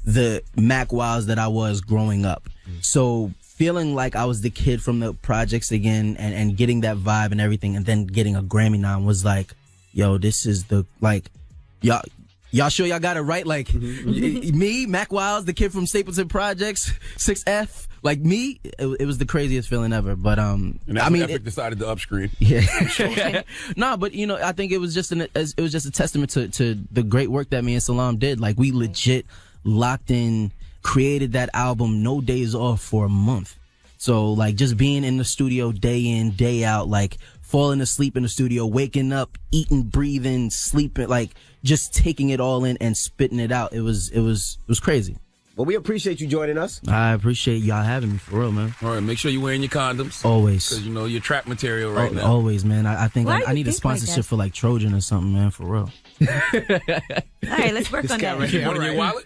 the Mack Wilds that I was growing up. So feeling like I was the kid from the projects again and getting that vibe and everything, and then getting a Grammy nom was like, yo, this is the, like, y'all sure y'all got it right? Like, me, Mack Wilds, the kid from Stapleton Projects, 6F, like me, it was the craziest feeling ever. But And that's when Epic decided to upscreen. Yeah. No, but I think it was just a testament to the great work that me and Salam did. Like, we legit locked in, created that album, no days off for a month. So like just being in the studio day in, day out, like falling asleep in the studio, waking up, eating, breathing, sleeping, like just taking it all in and spitting it out. It was crazy. Well, we appreciate you joining us. I appreciate y'all having me, for real, man. All right, make sure you're wearing your condoms. Always. Because, you're trap material right now. Always, man. I think Why do I you need a think like sponsorship that? for like Trojan or something, man, for real. All right, let's work on that. Right here. One in your wallet?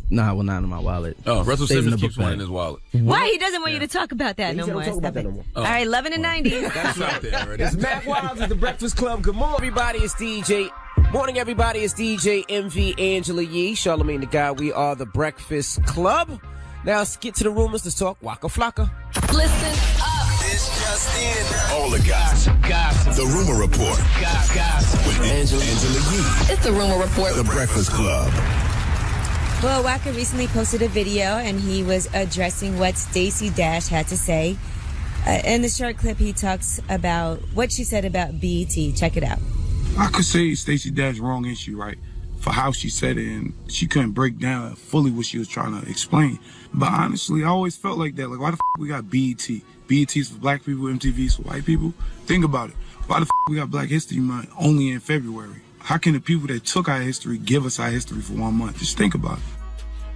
Nah, well, not in my wallet. Oh, Russell Stays in Simmons the keeps book one in bag. his wallet. Why? He doesn't want you to talk about that He no said more. don't talk about Stop that it. no more. All right, 11 and 90. That's out there already. It's Mack Wilds at the Breakfast Club. Good morning, everybody. It's DJ. Morning, everybody. It's DJ MV Angela Yee, Charlamagne the Guy. We are the Breakfast Club. Now let's get to the rumors. Let's talk Waka Flocka. Listen up. This just in. All the gossip. The Rumor Report. Gossip. With Angela Yee. It's the Rumor Report. The Breakfast Club. Well, Waka recently posted a video, and he was addressing what Stacey Dash had to say. In the short clip, he talks about what she said about BET. Check it out. I could say Stacey Dash wrong issue, right? For how she said it, and she couldn't break down fully what she was trying to explain. But honestly, I always felt like that. Like, why the f we got BET? BET's for black people, MTV's for white people? Think about it. Why the f we got Black History Month only in February? How can the people that took our history give us our history for 1 month? Just think about it.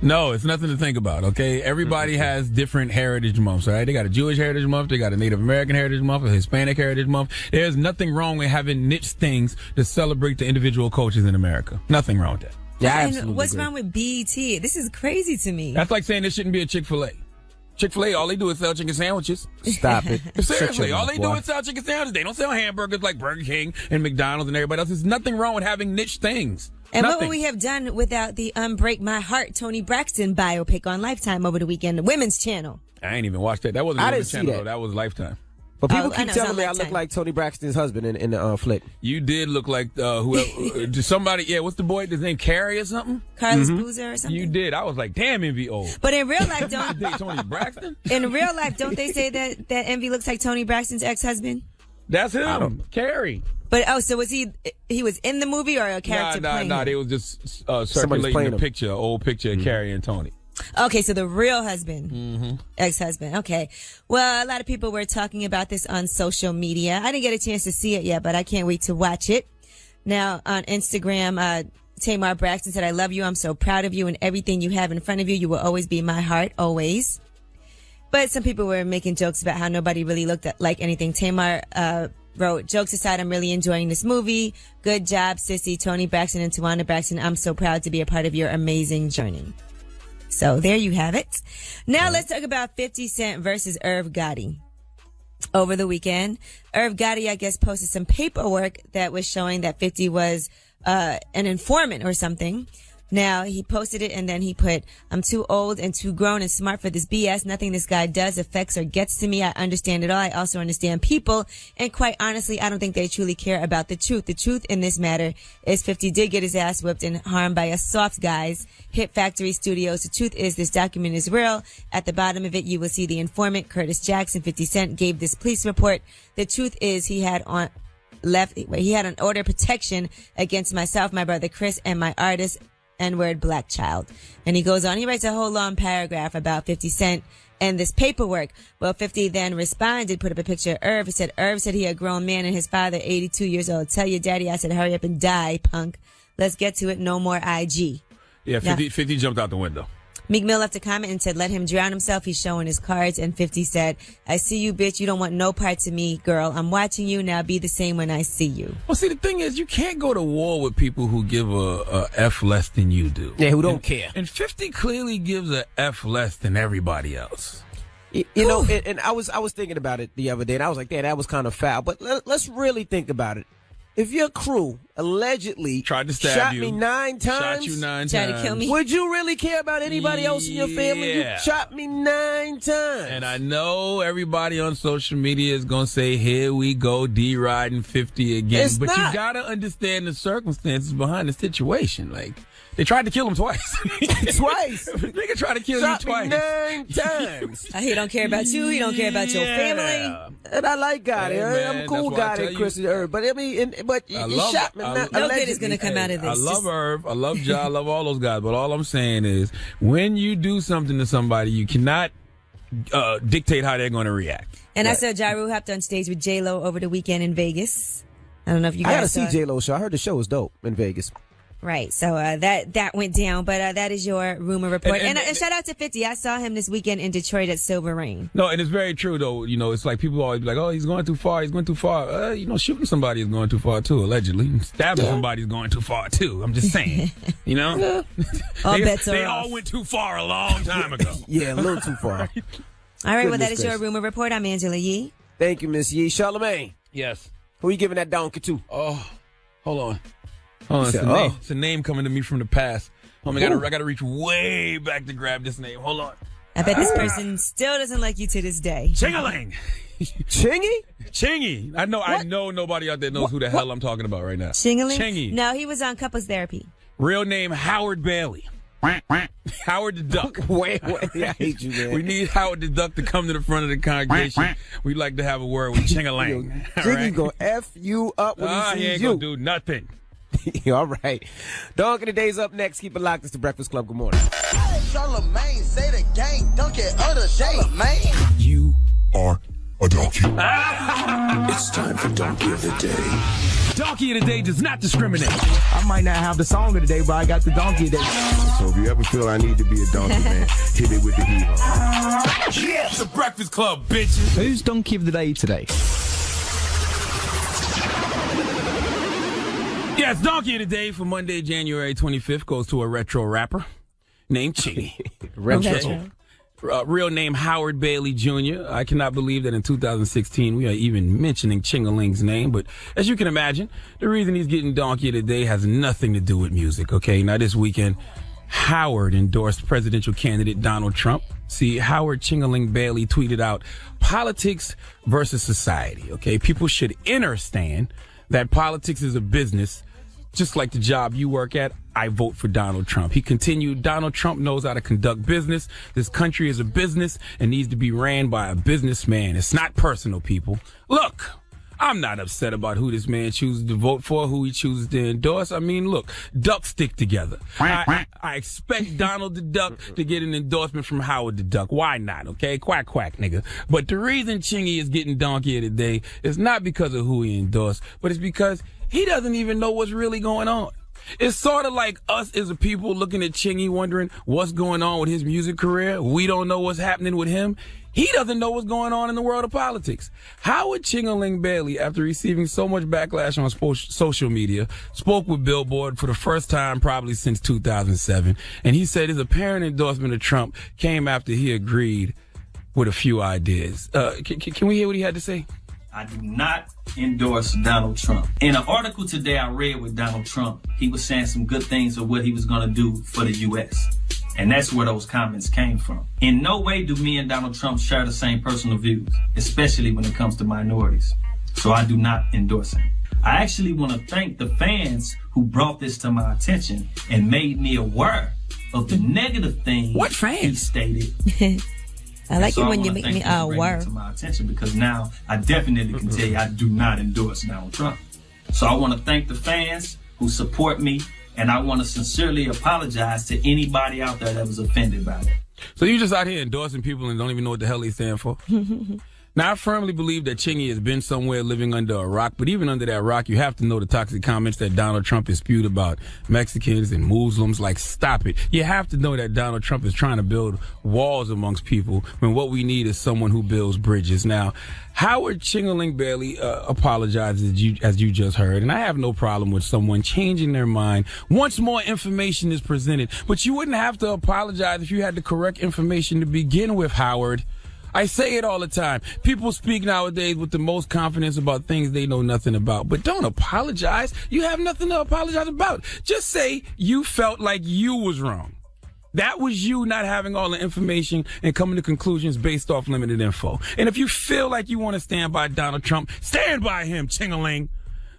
No, it's nothing to think about, okay? Everybody has different heritage months, all right? They got a Jewish heritage month, they got a Native American heritage month, a Hispanic heritage month. There's nothing wrong with having niche things to celebrate the individual cultures in America. Nothing wrong with that. Yeah, And what's wrong with BET? This is crazy to me. That's like saying there shouldn't be a Chick-fil-A. Chick-fil-A, all they do is sell chicken sandwiches. Stop it. Seriously, all they do boy. is sell chicken sandwiches. They don't sell hamburgers like Burger King and McDonald's and everybody else. There's nothing wrong with having niche things. And nothing. what would we have done without the Unbreak My Heart Tony Braxton biopic on Lifetime over the weekend, the Women's Channel? I ain't even watched that. That wasn't I Women's didn't see Channel, that. though. That was Lifetime. But people I keep know, telling it's me on I look Lifetime. like Tony Braxton's husband in the flick. You did look like whoever, somebody, yeah, what's the boy, his name, Carrie or something? Carlos Boozer or something? You did. I was like, damn, Envy old. But in real life, don't Date Tony Braxton? in real life don't they say that Envy looks like Tony Braxton's ex-husband? That's him, Carrie. But so was he was in the movie or a character playing him? They was just Somebody's circulating playing a him. picture, old picture of Carrie and Tony. Okay, so the real husband, ex-husband. Okay. Well, a lot of people were talking about this on social media. I didn't get a chance to see it yet, but I can't wait to watch it. Now, on Instagram, Tamar Braxton said, I love you. I'm so proud of you and everything you have in front of you. You will always be my heart, always. But some people were making jokes about how nobody really looked like anything. Tamar wrote, jokes aside, I'm really enjoying this movie. Good job, sissy, Tony Braxton and Tawana Braxton. I'm so proud to be a part of your amazing journey. So there you have it. Now let's talk about 50 Cent versus Irv Gotti. Over the weekend, Irv Gotti, I guess, posted some paperwork that was showing that 50 was an informant or something. Now, he posted it and then he put, I'm too old and too grown and smart for this BS. Nothing this guy does affects or gets to me. I understand it all. I also understand people. And quite honestly, I don't think they truly care about the truth. The truth in this matter is 50 did get his ass whipped and harmed by a soft guys, Hit Factory Studios. The truth is this document is real. At the bottom of it, you will see the informant, Curtis Jackson, 50 Cent, gave this police report. The truth is he had an order of protection against myself, my brother Chris, and my artist, N-word black child. And he goes on, he writes a whole long paragraph about 50 Cent and this paperwork. Well, 50 then responded, put up a picture of Irv. He said, Irv said he a grown man and his father, 82 years old. Tell your daddy I said, hurry up and die, punk. Let's get to it. No more IG. Yeah, 50 jumped out the window. Meek Mill left a comment and said, let him drown himself. He's showing his cards. And 50 said, I see you, bitch. You don't want no parts of me, girl. I'm watching you. Now be the same when I see you. Well, see, the thing is, you can't go to war with people who give a F less than you do. Yeah, who don't care. And 50 clearly gives a F less than everybody else. You know, and I was thinking about it the other day, and I was like, that was kind of foul. But let's really think about it. If your crew allegedly tried to stab shot you, me 9 times, shot you 9 tried times, to kill me, would you really care about anybody else in your family? Yeah. You shot me 9 times. And I know everybody on social media is going to say, here we go, D-riding 50 again. It's but not. you got to understand the circumstances behind the situation. Like, they tried to kill him twice. Twice. Nigga tried to kill Shot you twice. me 9 times. he don't care about you. He don't care about your family. And I like Gotti. Hey, man, I'm cool, that's why I tell Gotti, you- Chris and Irv. But I mean, you shot me. I- No good is going to come out of this. I love Just- Irv. I love Ja. I love all those guys. But all I'm saying is, when you do something to somebody, you cannot dictate how they're going to react. And I saw Ja Rule hopped on stage with J-Lo over the weekend in Vegas. I don't know if you guys I gotta saw see it. J-Lo show. I heard the show was dope in Vegas. Right. So that went down, but that is your rumor report. And And shout out to 50. I saw him this weekend in Detroit at Silver Rain. No, and it's very true, though. You know, it's like people always be like, oh, he's going too far. He's going too far. You know, shooting somebody is going too far, too, allegedly. Stabbing somebody is going too far, too. I'm just saying. You know? All bets are they off. all went too far a long time ago. Yeah, a little too far. All right. Well, Goodness that is your gracious. rumor report. I'm Angela Yee. Thank you, Miss Yee. Charlamagne, Yes. who you giving that donkey to? Oh, hold on. Hold on. He It's, said, a name. oh. It's a name coming to me from the past. I gotta reach way back to grab this name. Hold on. I bet this person still doesn't like you to this day. Chingaling. Chingy? Chingy. I know nobody out there knows who the hell I'm talking about right now. Chingaling? Chingy. No, he was on couples therapy. Real name Howard Bailey. Howard the Duck. Wait, I hate you, man. We need Howard the Duck to come to the front of the congregation. We'd like to have a word with Chingaling. Chingy gonna F you up when he He sees ain't you. gonna do nothing. All right. Donkey of the Day's up next. Keep it locked. It's the Breakfast Club. Good morning. Charlamagne, say the gang, donkey of the day. Charlamagne. You are a donkey. It's time for Donkey of the Day. Donkey of the Day does not discriminate. I might not have the song of the day, but I got the donkey of the day. So if you ever feel I need to be a donkey, man, hit it with the heat. Yeah, it's the Breakfast Club, bitches. Who's donkey of the day today? Yes, Donkey of the Day for Monday, January 25th goes to a retro rapper named Chingy. Retro. real name Howard Bailey Jr. I cannot believe that in 2016 we are even mentioning Ching-a-Ling's name, but as you can imagine, the reason he's getting donkey today has nothing to do with music, okay? Now this weekend, Howard endorsed presidential candidate Donald Trump. See, Howard Ching-a-Ling Bailey tweeted out, politics versus society, okay? People should understand that politics is a business, just like the job you work at. I vote for Donald Trump. He continued, Donald Trump knows how to conduct business. This country is a business and needs to be ran by a businessman. It's not personal, people. Look, I'm not upset about who this man chooses to vote for, who he chooses to endorse. I mean, look, ducks stick together. I expect Donald the Duck to get an endorsement from Howard the Duck. Why not, okay? Quack, quack, nigga. But the reason Chingy is getting donkey today is not because of who he endorsed, but it's because he doesn't even know what's really going on. It's sort of like us as a people looking at Chingy wondering what's going on with his music career. We don't know what's happening with him. He doesn't know what's going on in the world of politics. Howard Ching-a-Ling Bailey, after receiving so much backlash on social media, spoke with Billboard for the first time probably since 2007. And he said his apparent endorsement of Trump came after he agreed with a few ideas. Can we hear what he had to say? I do not endorse Donald Trump. In an article today I read with Donald Trump, he was saying some good things of what he was going to do for the U.S. And that's where those comments came from. In no way do me and Donald Trump share the same personal views, especially when it comes to minorities. So I do not endorse him. I actually want to thank the fans who brought this to my attention and made me aware of the negative things he stated. I like so it when you make me aware. To my attention, because now I definitely can tell you I do not endorse Donald Trump. So I want to thank the fans who support me, and I want to sincerely apologize to anybody out there that was offended by that. So you just out here endorsing people and don't even know what the hell they stand for? Now, I firmly believe that Chingy has been somewhere living under a rock, but even under that rock, you have to know the toxic comments that Donald Trump has spewed about Mexicans and Muslims. Like, stop it. You have to know that Donald Trump is trying to build walls amongst people when what we need is someone who builds bridges. Now, Howard Ching-a-Ling Bailey apologizes, as you just heard, and I have no problem with someone changing their mind once more information is presented. But you wouldn't have to apologize if you had the correct information to begin with, Howard. I say it all the time. People speak nowadays with the most confidence about things they know nothing about. But don't apologize. You have nothing to apologize about. Just say you felt like you was wrong. That was you not having all the information and coming to conclusions based off limited info. And if you feel like you want to stand by Donald Trump, stand by him, Ching-a-Ling.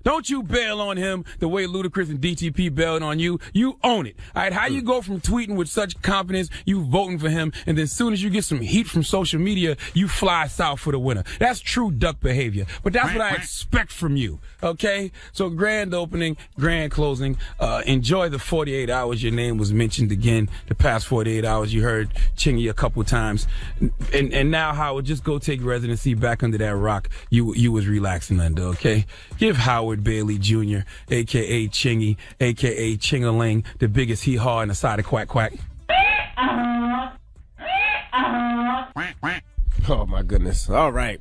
Don't you bail on him the way Ludacris and DTP bailed on you. You own it. All right, how you go from tweeting with such confidence, you voting for him, and then as soon as you get some heat from social media, you fly south for the winner. That's true duck behavior. But that's what I expect from you, okay? So grand opening, grand closing. Enjoy the 48 hours your name was mentioned again. The past 48 hours you heard Chingy a couple times. And now, Howard, just go take residency back under that rock you was relaxing under, okay? Give Howard Bailey Jr., a.k.a. Chingy, a.k.a. Ching-a-Ling, the biggest hee-haw in the side of quack quack. Oh, my goodness. All right.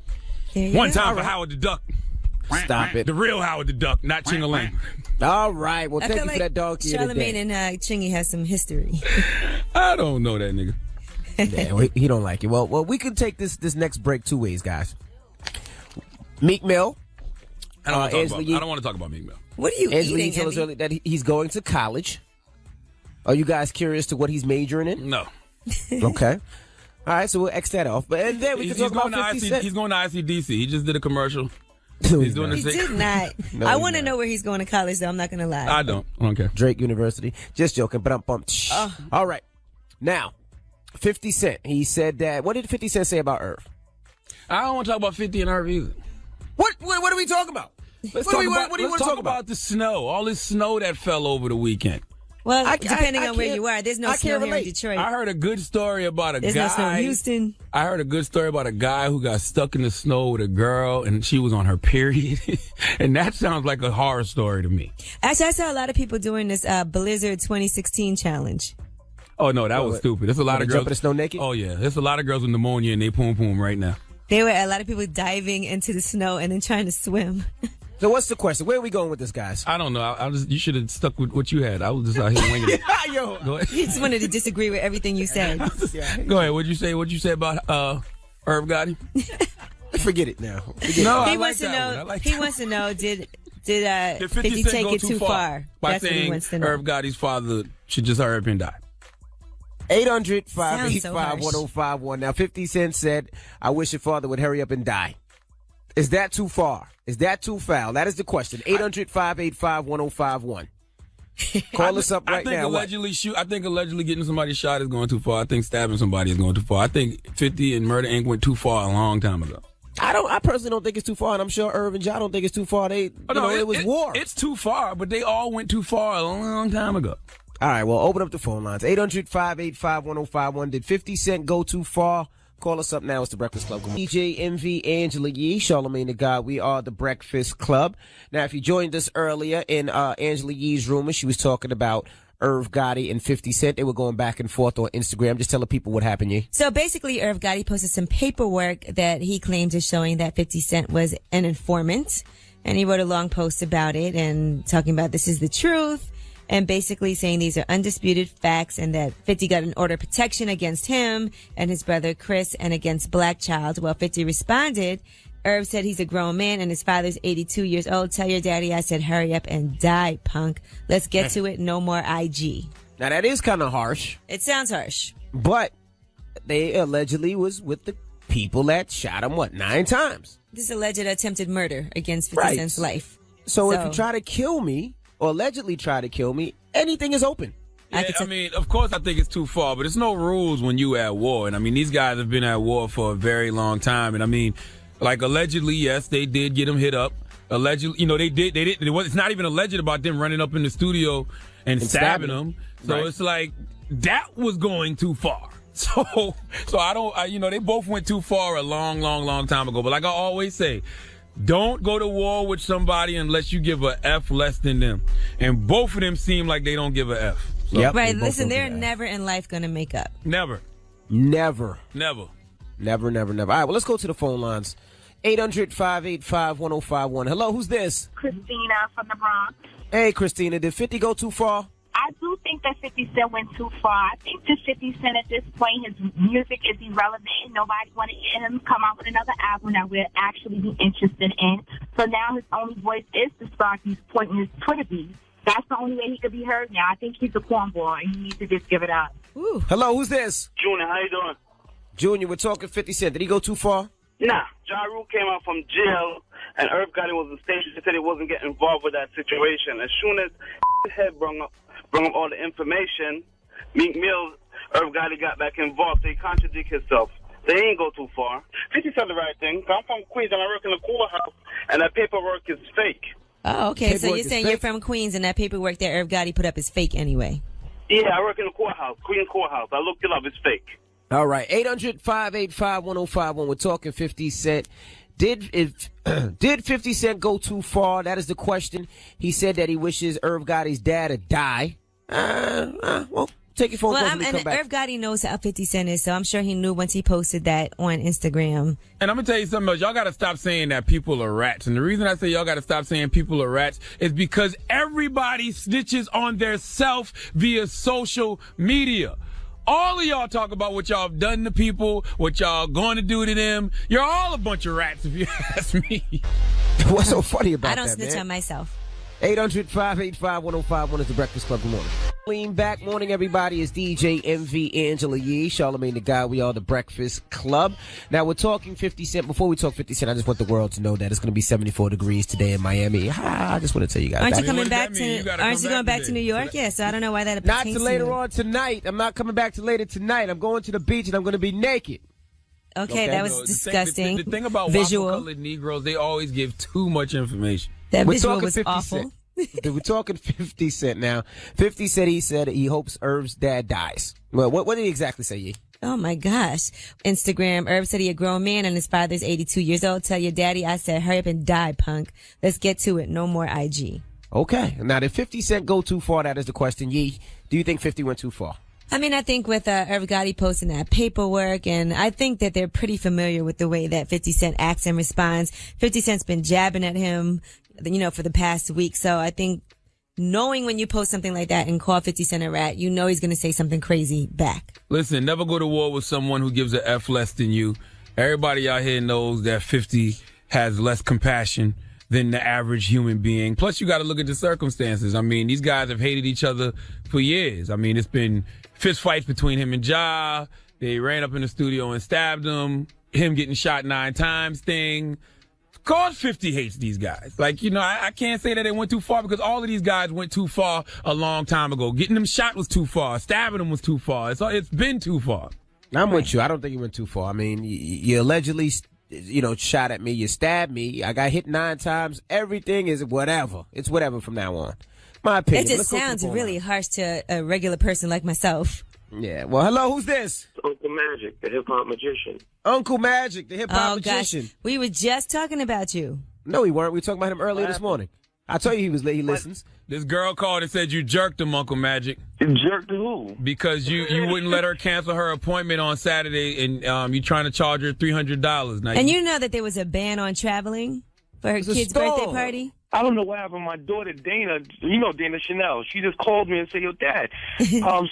One time for Howard the Duck. Stop it. The real Howard the Duck, not Ching-a-Ling. All right. Well, thank you for that donkey of the day. Charlamagne and Chingy has some history. I don't know that nigga. Yeah, well, he don't like it. Well, we could take this next break two ways, guys. Meek Mill. I don't want to talk about Meek Mill. What are you Angela, eating, you tell us earlier that he's going to college. Are you guys curious to what he's majoring in? No. Okay. All right, so we'll X that off. But and then we can talk about 50 Cent. He's going to ICDC. He just did a commercial. He's doing He did not. No, I want to know where he's going to college, though. I'm not going to lie. I don't care. Drake University. Just joking, but I'm bumped. All right. Now, 50 Cent. He said that. What did 50 Cent say about Irv? I don't want to talk about 50 and Irv either. What are we talking about? Let's talk about the snow. All this snow that fell over the weekend. Well, depending on where you are, there's no snow here in Detroit. I heard a good story about a guy. There's no snow in Houston. I heard a good story about a guy who got stuck in the snow with a girl, and she was on her period. And that sounds like a horror story to me. Actually, I saw a lot of people doing this Blizzard 2016 challenge. Oh, no, that was stupid. There's a lot of girls. Jumping the snow naked? Oh, yeah. There's a lot of girls with pneumonia and they poom right now. There were a lot of people diving into the snow and then trying to swim. So what's the question? Where are we going with this, guys? I don't know. You should have stuck with what you had. I was just out here winging it. Yo. Go ahead. He just wanted to disagree with everything you said. Go ahead. What'd you say? What'd you say about Irv Gotti? Forget it now. He wants to know. Did 50 take it too far? By That's what he saying wants to know. Irv Gotti's father should just hurry up and die. 800-585-1051. Now, 50 Cent said, I wish your father would hurry up and die. Is that too far? Is that too foul? That is the question. 800-585-1051. Call us up right now. I think allegedly getting somebody shot is going too far. I think stabbing somebody is going too far. I think 50 and Murder Inc. went too far a long time ago. I personally don't think it's too far, and I'm sure Irv and Ja don't think it's too far. It was war. It's too far, but they all went too far a long time ago. All right, well, open up the phone lines. 800-585-1051. Did 50 Cent go too far? Call us up now. It's The Breakfast Club. DJ MV, Angela Yee, Charlamagne the God. We are The Breakfast Club. Now, if you joined us earlier in Angela Yee's room, she was talking about Irv Gotti and 50 Cent. They were going back and forth on Instagram. Just tell the people what happened, Yee. So basically, Irv Gotti posted some paperwork that he claims is showing that 50 Cent was an informant. And he wrote a long post about it and talking about this is the truth. And basically saying these are undisputed facts and that 50 got an order of protection against him and his brother Chris and against Black Child. Well, 50 responded. Irv said he's a grown man and his father's 82 years old. Tell your daddy I said hurry up and die, punk. Let's get to it. No more IG. Now, that is kind of harsh. It sounds harsh. But they allegedly was with the people that shot him, 9 times? This alleged attempted murder against 50 Cent's life. So if you try to kill me, or allegedly try to kill me, anything is open. Yeah, I mean, of course I think it's too far, but there's no rules when you at war. And I mean, these guys have been at war for a very long time. And I mean, like allegedly, yes, they did get him hit up. Allegedly, they did. It's not even alleged about them running up in the studio and stabbing him. So It's like, that was going too far. So they both went too far a long, long, long time ago. But like I always say, don't go to war with somebody unless you give a F less than them. And both of them seem like they don't give a F. So, right, listen, they're never in life going to make up. Never. All right, well, let's go to the phone lines. 800-585-1051. Hello, who's this? Christina from the Bronx. Hey, Christina, did 50 go too far? I do think that 50 Cent went too far. I think that 50 Cent at this point, his music is irrelevant and nobody want to hear him come out with another album that we'll actually be interested in. So now his only voice is to start these pointless Twitter beats. That's the only way he could be heard now. I think he's a cornball and he needs to just give it up. Ooh. Hello, who's this? Junior, how you doing? Junior, we're talking 50 Cent. Did he go too far? Nah. Ja Rule came out from jail and Irv Gotti was the station. He said he wasn't getting involved with that situation. As soon as his head brought up all the information, Meek Mill, Irv Gotti got back involved. They contradict himself. They ain't go too far. 50 said the right thing. I'm from Queens and I work in the courthouse, and that paperwork is fake. Oh, okay. So you're saying you're from Queens and that paperwork that Irv Gotti put up is fake anyway? Yeah, I work in the courthouse, Queens courthouse. I looked it up. It's fake. All right. 800-585-1051. We're talking 50 Cent. Did 50 Cent go too far? That is the question. He said that he wishes Irv Gotti's dad to die. Well, take your phone calls when we come back. Irv Gotti knows how 50 Cent is, so I'm sure he knew once he posted that on Instagram. And I'm going to tell you something else. Y'all got to stop saying that people are rats. And the reason I say y'all got to stop saying people are rats is because everybody snitches on their self via social media. All of y'all talk about what y'all have done to people, what y'all going to do to them. You're all a bunch of rats, if you ask me. What's so funny about that, I don't snitch on myself. 800-585-1051 is the Breakfast Club. Good morning. Lean back. Morning, everybody. It's DJ MV, Angela Yee, Charlamagne the God. We are the Breakfast Club. Now, we're talking 50 Cent. Before we talk 50 Cent, I just want the world to know that it's going to be 74 degrees today in Miami. I just want to tell you guys. Aren't you coming back to New York? Yeah, so I don't know why that not to later on tonight. I'm not coming back to later tonight. I'm going to the beach and I'm going to be naked. Okay, that was disgusting. The thing about waffle-colored Negroes, they always give too much information. That visual was awful. We're talking 50 Cent now. 50 said he hopes Irv's dad dies. Well, what did he exactly say, Yee? Oh, my gosh. Instagram, Irv said he a grown man and his father's 82 years old. Tell your daddy I said hurry up and die, punk. Let's get to it. No more IG. Okay. Now, did 50 Cent go too far? That is the question. Yee, do you think 50 went too far? I mean, I think with Irv Gotti posting that paperwork, and I think that they're pretty familiar with the way that 50 Cent acts and responds. 50 Cent's been jabbing at him for the past week. So I think knowing when you post something like that and call 50 Cent a rat, you know he's going to say something crazy back. Listen, never go to war with someone who gives a F less than you. Everybody out here knows that 50 has less compassion than the average human being. Plus, you got to look at the circumstances. I mean, these guys have hated each other for years. I mean, it's been fist fights between him and Ja. They ran up in the studio and stabbed him. Him getting shot 9 times thing. Of course 50 hates these guys. Like, I can't say that they went too far because all of these guys went too far a long time ago. Getting them shot was too far. Stabbing them was too far. It's been too far. I'm with you. I don't think you went too far. I mean, you allegedly, shot at me. You stabbed me. I got hit 9 times. Everything is whatever. It's whatever from now on. My opinion. It just sounds really harsh to a regular person like myself. Yeah. Well, hello. Who's this? Uncle Magic, the hip-hop magician. Uncle Magic, the hip-hop magician. Gosh. We were just talking about you. No, we weren't. We were talking about him earlier this morning. I told you he was late. He listens. This girl called and said you jerked him, Uncle Magic. Jerked who? Because you wouldn't let her cancel her appointment on Saturday, and you trying to charge her $300. Now, and you know that there was a ban on traveling for her kid's birthday party? I don't know what happened. My daughter, Dana, Dana Chanel, she just called me and said, yo, Dad,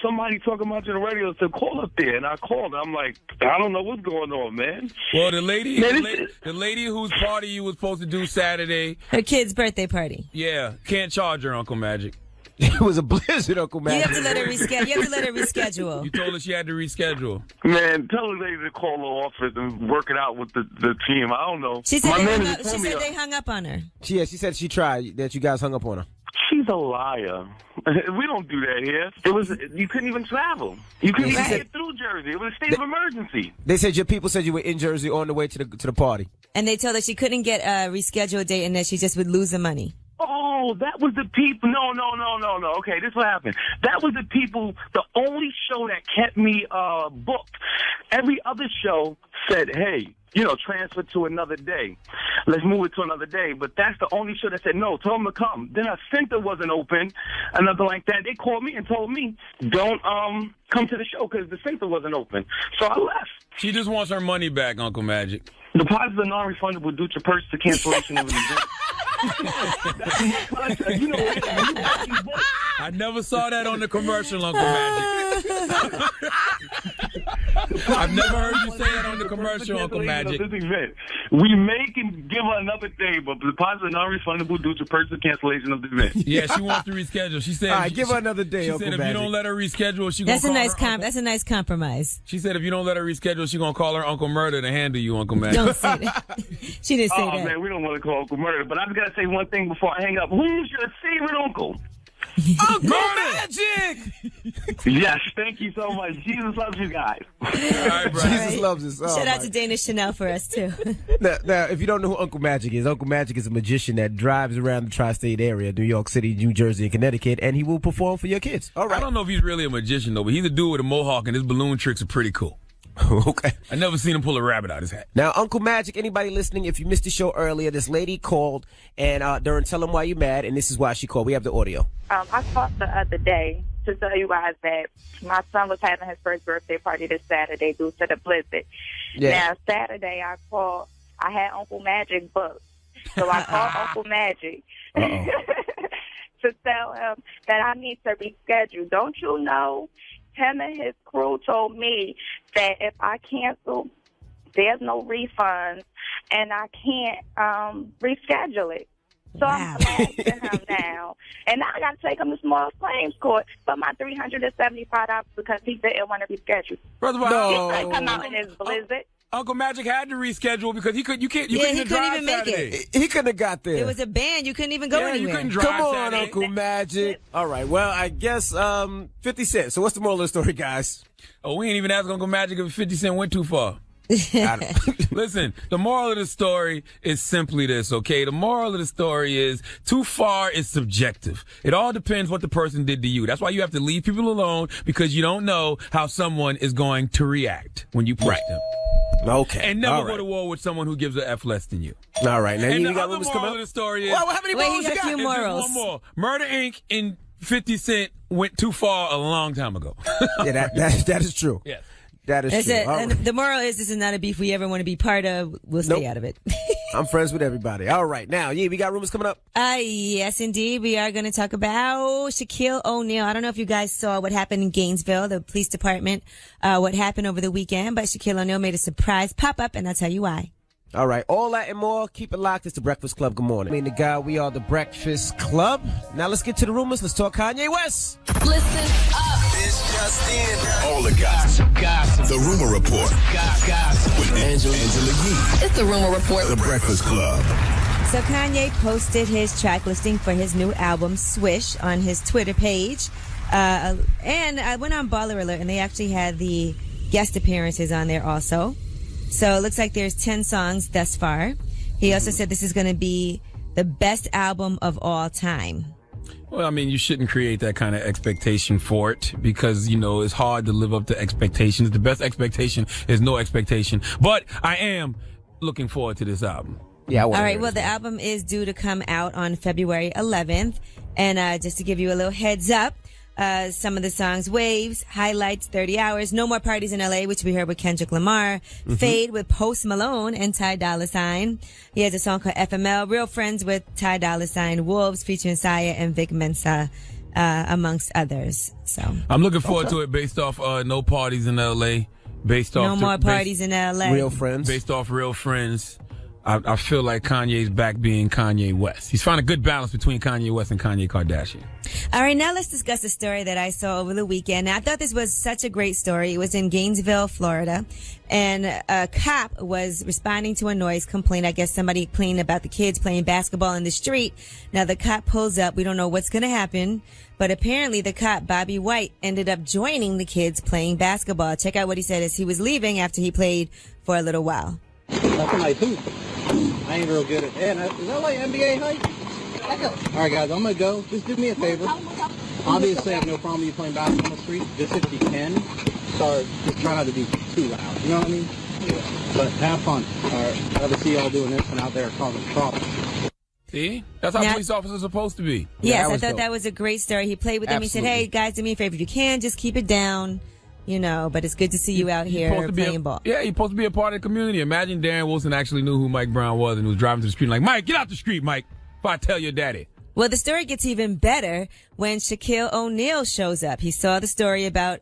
somebody talking about you on the radio said, call up there. And I called. I'm like, I don't know what's going on, man. Well, the lady whose party you was supposed to do Saturday. Her kid's birthday party. Yeah, can't charge her, Uncle Magic. It was a blizzard, Uncle Magic. You have to let her reschedule. You told her she had to reschedule. Man, tell her they call her office and work it out with the team. I don't know. She said they hung up on her. She said she tried, that you guys hung up on her. She's a liar. We don't do that here. You couldn't even travel. You couldn't even get through Jersey. It was a state of emergency. They said your people said you were in Jersey on the way to the party. And they told her she couldn't get a rescheduled date and that she just would lose the money. Oh, that was the people. No. Okay, this is what happened. That was the people, the only show that kept me booked. Every other show said, hey, transfer to another day. Let's move it to another day. But that's the only show that said, no, tell them to come. Then a center wasn't open, and nothing like that. They called me and told me, don't come to the show because the center wasn't open. So I left. She just wants her money back, Uncle Magic. Deposits are non-refundable due to purchase or cancellation of an event. I never saw that on the commercial, Uncle Magic. I've never heard you say that on the commercial, Uncle Magic. This event. We may can give her another day, but the deposits are non-refundable due to purchase or cancellation of the event. Yeah, she wants to reschedule. She said, all right, give her another day, Uncle Uncle Magic. She said if you don't let her reschedule, she That's gonna that's a nice compromise. She said if you don't let her reschedule, she gonna call her Uncle Murder to handle you, Uncle Magic. Don't say that. She didn't say that. Oh man, we don't want to call Uncle Murder, but I just gotta say one thing before I hang up. Who's your favorite uncle? Uncle Magic! Yes, thank you so much. Jesus loves you guys. All right, bro. Jesus loves us. Oh, shout out to Dana Chanel for us, too. Now, if you don't know who Uncle Magic is a magician that drives around the tri-state area, New York City, New Jersey, and Connecticut, and he will perform for your kids. All right. I don't know if he's really a magician, though, but he's a dude with a mohawk, and his balloon tricks are pretty cool. Okay. I never seen him pull a rabbit out his hat. Now, Uncle Magic, anybody listening, if you missed the show earlier, this lady called and during Tell Them Why You Mad, and this is why she called. We have the audio. I called the other day to tell you guys that my son was having his first birthday party this Saturday due to the blizzard. Yeah. Now, Saturday I had Uncle Magic booked. So I called Uncle Magic to tell him that I need to reschedule. Don't you know? Him and his crew told me that if I cancel, there's no refunds, and I can't reschedule it. So I'm asking him now. And now I got to take him to small claims court for my $375 because he didn't want to reschedule. First of all, he couldn't come out in his blizzard. Uncle Magic had to reschedule because you couldn't he couldn't even make Saturday. He couldn't have got there. It was a ban. You couldn't even go anywhere. You couldn't drive Come on, Saturday. Uncle Magic. All right. Well, I guess 50 Cent. So what's the moral of the story, guys? Oh, we ain't even asked Uncle Magic if 50 Cent went too far. Listen, the moral of the story is simply this, okay? The moral of the story is too far is subjective. It all depends what the person did to you. That's why you have to leave people alone because you don't know how someone is going to react when you push them. Okay. And never go to war with someone who gives a F less than you. All right. Now, and you the got other what was moral coming of up? the story is... Well, how many morals you got? A few morals. One more. Murder, Inc. and 50 Cent went too far a long time ago. Yeah, that is true. Yes. That is true. And the moral is this is not a beef we ever want to be part of. We'll stay out of it. I'm friends with everybody. All right. Now, yeah, we got rumors coming up. Yes, indeed. We are going to talk about Shaquille O'Neal. I don't know if you guys saw what happened in Gainesville, the police department, what happened over the weekend, but Shaquille O'Neal made a surprise pop-up, and I'll tell you why. All right. All that and more. Keep it locked. It's the Breakfast Club. Good morning. I mean, the guy, we are the Breakfast Club. Now let's get to the rumors. Let's talk Kanye West. Listen up. It's just in. All the gossip. The Rumor Report. Gossip. With Angela Yee. It's the Rumor Report. The Breakfast Club. So Kanye posted his track listing for his new album, Swish, on his Twitter page. And I went on Baller Alert, and they actually had the guest appearances on there also. So it looks like there's 10 songs thus far. He also said this is going to be the best album of all time. Well, I mean, you shouldn't create that kind of expectation for it because, you know, it's hard to live up to expectations. The best expectation is no expectation. But I am looking forward to this album. Yeah. All right. Well, the album is due to come out on February 11th. And just to give you a little heads up, some of the songs: Waves, Highlights, 30 Hours, No More Parties in LA, which we heard with Kendrick Lamar, Fade with Post Malone and Ty Dolla $ign. He has a song called FML, Real Friends with Ty Dolla $ign, Wolves featuring Saya and Vic Mensa, amongst others. So I'm looking forward to it based off No Parties in LA, based off No More Parties in LA, Real Friends, based off Real Friends. I feel like Kanye's back being Kanye West. He's found a good balance between Kanye West and Kanye Kardashian. All right, now let's discuss a story that I saw over the weekend. Now, I thought this was such a great story. It was in Gainesville, Florida, and a cop was responding to a noise complaint. I guess somebody complained about the kids playing basketball in the street. Now, the cop pulls up. We don't know what's going to happen, but apparently the cop, Bobby White, ended up joining the kids playing basketball. Check out what he said as he was leaving after he played for a little while. That's a nice hoop. I ain't real good at that. Is that like NBA height? All right, guys, I'm going to go. Just do me a favor. Obviously, I have no problem with you playing basketball on the street. Just if you can, just try not to be too loud. You know what I mean? But have fun. All right. Rather see y'all doing this and out there causing trouble. See? That's how police officers are supposed to be. Yes, I thought that was a great story. He played with them. He said, hey, guys, do me a favor. If you can, just keep it down. You know, but it's good to see you out here playing ball. Yeah, you're supposed to be a part of the community. Imagine Darren Wilson actually knew who Mike Brown was and was driving to the street like, Mike, get out the street, Mike, if I tell your daddy. Well, the story gets even better when Shaquille O'Neal shows up. He saw the story about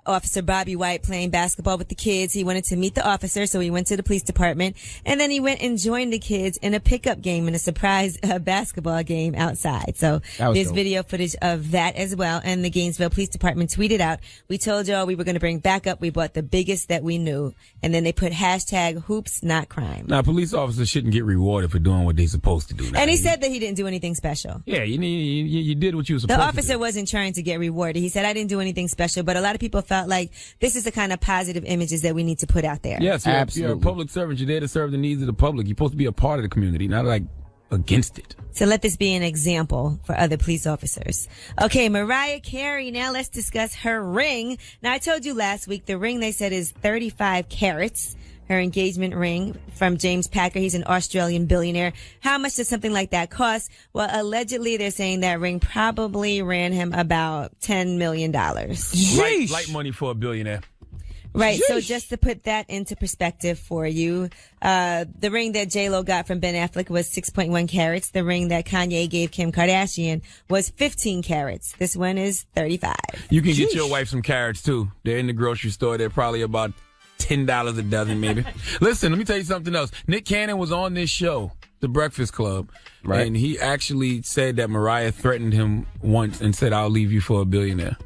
Officer Bobby White playing basketball with the kids. He wanted to meet the officer, so he went to the police department. And then he went and joined the kids in a pickup game, in a surprise basketball game outside. So there's dope. video footage of that as well. And the Gainesville Police Department tweeted out, we told y'all we were going to bring backup. We bought the biggest that we knew. And then they put hashtag hoops, not crime. Now, police officers shouldn't get rewarded for doing what they're supposed to do. And he said that he didn't do anything special. Yeah, you did what you were supposed to do. The officer wasn't trying to get rewarded. He said, I didn't do anything special, but a lot of people felt like this is the kind of positive images that we need to put out there. Yes, you're a public servant. You're there to serve the needs of the public. You're supposed to be a part of the community, not like against it. So let this be an example for other police officers. Okay, Mariah Carey. Now let's discuss her ring. Now, I told you last week the ring they said is 35 carats. Her engagement ring from James Packer. He's an Australian billionaire. How much does something like that cost? Well, allegedly, they're saying that ring probably ran him about $10 million. Light money for a billionaire. Right. Yeesh. So just to put that into perspective for you, the ring that J-Lo got from Ben Affleck was 6.1 carats. The ring that Kanye gave Kim Kardashian was 15 carats. This one is 35. You can get your wife some carats too. They're in the grocery store. They're probably about $10 a dozen, maybe. Listen, let me tell you something else. Nick Cannon was on this show, The Breakfast Club, right? And he actually said that Mariah threatened him once and said, "I'll leave you for a billionaire."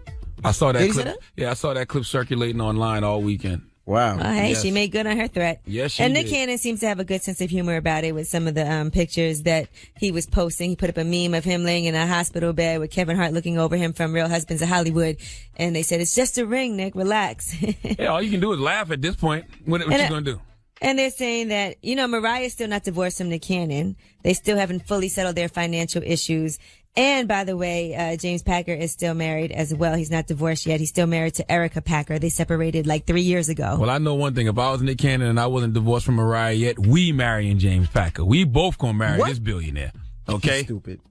I saw that clip. Yeah, I saw that clip circulating online all weekend. Wow. Well, hey, she made good on her threat. Yes, she And did. Nick Cannon seems to have a good sense of humor about it with some of the pictures that he was posting. He put up a meme of him laying in a hospital bed with Kevin Hart looking over him from Real Husbands of Hollywood. And they said, it's just a ring, Nick. Relax. Yeah, all you can do is laugh at this point. What you going to do? And they're saying that, you know, Mariah's still not divorced from Nick Cannon. They still haven't fully settled their financial issues. And by the way, James Packer is still married as well. He's not divorced yet. He's still married to Erica Packer. They separated like 3 years ago. Well, I know one thing. If I was Nick Cannon and I wasn't divorced from Mariah yet, we marrying James Packer. We both gonna marry this billionaire. Okay? Stupid.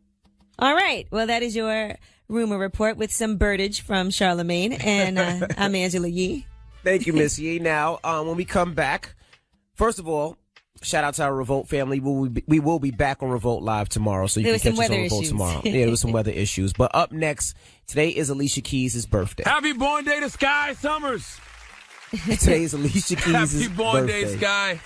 All right. Well, that is your rumor report with some birdage from Charlemagne. And I'm Angela Yee. Thank you, Miss Yee. Now, when we come back, first of all, Shout out to our Revolt family. We will be back on Revolt Live tomorrow, so you can catch us on Revolt tomorrow. Yeah, there was some weather issues. But up next, today is Alicia Keys' birthday. Happy born day to Sky Summers. Today is Alicia Keys' birthday. Happy born day, Sky.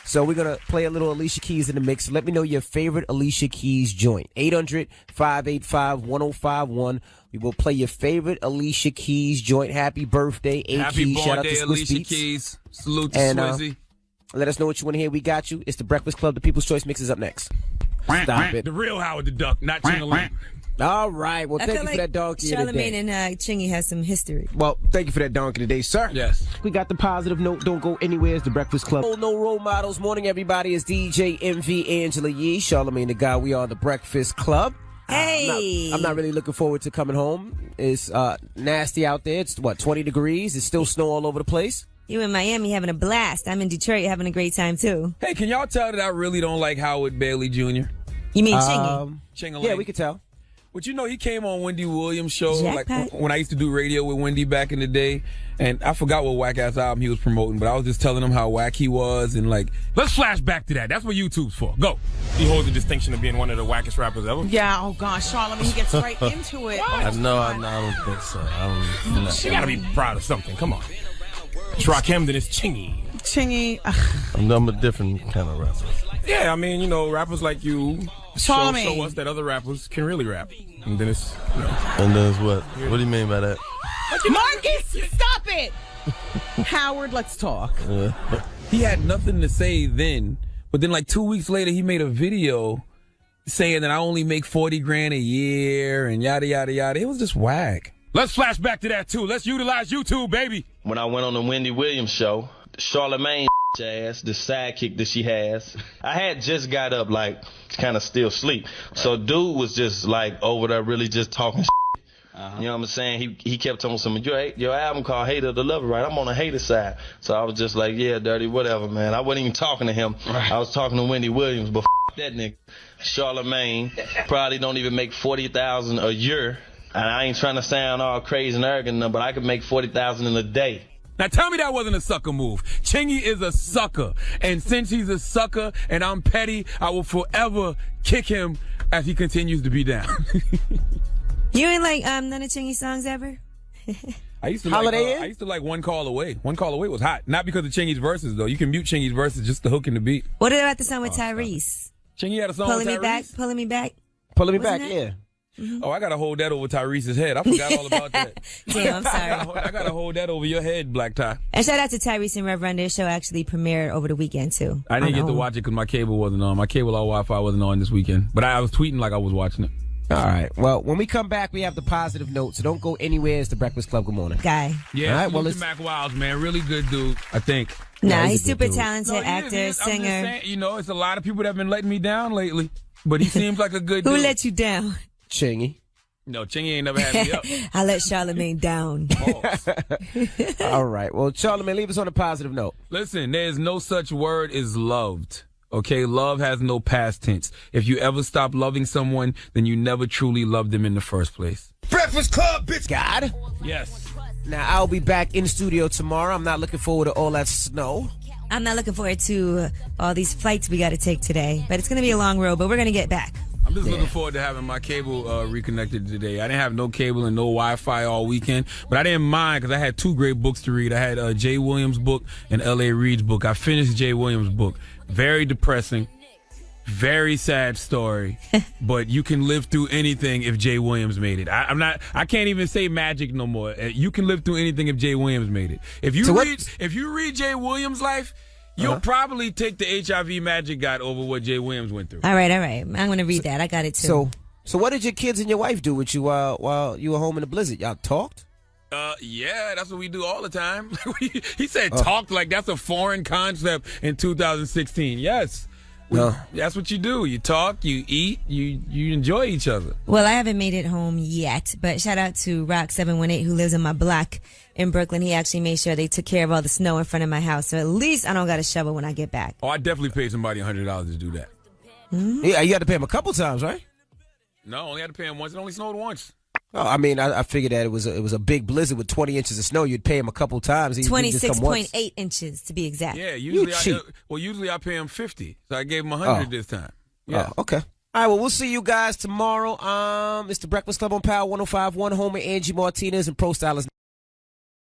So we're going to play a little Alicia Keys in the mix. Let me know your favorite Alicia Keys joint. 800-585-1051. We will play your favorite Alicia Keys joint. Happy birthday, A. Happy Keys. born Shout out day, to Swiss Alicia Beats. Keys. Salute to Swizzy. Let us know what you want to hear. We got you. It's the Breakfast Club. The People's Choice Mix is up next. Stop it. The real Howard the Duck, not Ching-a-ling. All right. Well, thank you for that donkey of the day. Charlamagne and Chingy has some history. Well, thank you for that donkey today, sir. Yes. We got the positive note. Don't go anywhere. It's the Breakfast Club. No role models. Morning, everybody. It's DJ MV Angela Yee. Charlamagne the guy. We are the Breakfast Club. Hey. I'm not really looking forward to coming home. It's nasty out there. It's 20 degrees. It's still snow all over the place. You in Miami having a blast. I'm in Detroit having a great time, too. Hey, can y'all tell that I really don't like Howard Bailey Jr.? You mean Chingy? Ching-a-ling. Yeah, we could tell. But you know, he came on Wendy Williams' show Jackpot. like when I used to do radio with Wendy back in the day, and I forgot what whack-ass album he was promoting, but I was just telling him how whack he was, and like, let's flash back to that. That's what YouTube's for. Go. He holds the distinction of being one of the wackest rappers ever. Yeah, oh gosh, Charlamagne, he gets right into it. I don't think so. You gotta be proud of something. Come on. It's Rakim, then it's Chingy. Chingy. I'm a different kind of rapper. Yeah, I mean, rappers like you show us that other rappers can really rap. And then it's, And then it's what? What do you mean by that? Marcus, stop it! Howard, let's talk. He had nothing to say then, but then like 2 weeks later, he made a video saying that I only make $40,000 a year and yada, yada, yada. It was just whack. Let's flash back to that, too. Let's utilize YouTube, baby. When I went on the Wendy Williams show, Charlamagne ass, the sidekick that she has, I had just got up, like, kind of still asleep. So dude was just, like, over there really just talking shit. You know what I'm saying? He kept telling me, your album called Hater the Lover, right? I'm on the hater side. So I was just like, yeah, dirty, whatever, man. I wasn't even talking to him. Right. I was talking to Wendy Williams, but that nigga. Charlamagne probably don't even make $40,000 a year. And I ain't trying to sound all crazy and arrogant, but I could make $40,000 in a day. Now tell me that wasn't a sucker move. Chingy is a sucker. And since he's a sucker and I'm petty, I will forever kick him as he continues to be down. You ain't like none of Chingy's songs ever? I used to Holiday I used to like One Call Away. One Call Away was hot. Not because of Chingy's verses, though. You can mute Chingy's verses just to hook in the beat. What about the song with Tyrese? Chingy had a song with Tyrese? Pulling Me Back? Pulling Me Wasn't Back, it? yeah. Mm-hmm. Oh, I got to hold that over Tyrese's head. I forgot all about that. Damn, I'm sorry. I got to hold that over your head, Black Tie. And shout out to Tyrese and Rev Run. Their show actually premiered over the weekend, too. I didn't get to watch it because my cable wasn't on. My cable or Wi-Fi wasn't on this weekend. But I was tweeting like I was watching it. All right. Well, when we come back, we have the positive note, so don't go anywhere. It's the Breakfast Club. Good morning. Guy. Yeah, all right, well, it's Mack Wilds, man. Really good dude, I think. Nah, he's super talented actor, singer. I'm just saying, it's a lot of people that have been letting me down lately. But he seems like a good dude. Who let you down? Chingy. No, Chingy ain't never had me up. I let Charlamagne down. All right. Well, Charlamagne, leave us on a positive note. Listen, there's no such word as loved. Okay, love has no past tense. If you ever stop loving someone, then you never truly loved them in the first place. Breakfast Club, bitch. God. Yes. Now, I'll be back in studio tomorrow. I'm not looking forward to all that snow. I'm not looking forward to all these flights we got to take today. But it's going to be a long road, but we're going to get back. I'm just looking forward to having my cable reconnected today. I didn't have no cable and no Wi-Fi all weekend, but I didn't mind because I had two great books to read. I had Jay Williams' book and L.A. Reid's book. I finished Jay Williams' book. Very depressing, very sad story, but you can live through anything if Jay Williams made it. I can't even say magic no more. You can live through anything if Jay Williams made it. If you read Jay Williams' life, you'll probably take the HIV magic guide over what Jay Williams went through. All right. I'm going to read that. I got it too. So what did your kids and your wife do with you while you were home in the blizzard? Y'all talked? Yeah, that's what we do all the time. He said talked like that's a foreign concept in 2016. Yes. That's what you do. You talk, you eat, you enjoy each other. Well, I haven't made it home yet, but shout out to Rock718 who lives in my block in Brooklyn. He actually made sure they took care of all the snow in front of my house, so at least I don't got to shovel when I get back. Oh, I definitely paid somebody $100 to do that. Mm-hmm. Yeah, you had to pay him a couple times, right? No, only had to pay him once. It only snowed once. Oh, I mean, I figured that it was a big blizzard with 20 inches of snow. You'd pay him a couple times. 26.8 inches to be exact. Yeah, usually I pay him 50, so I gave him 100 this time. Yeah. Oh, okay. All right, well, we'll see you guys tomorrow. It's the Breakfast Club on Power 105.1. Home with Angie Martinez and Pro Stylist.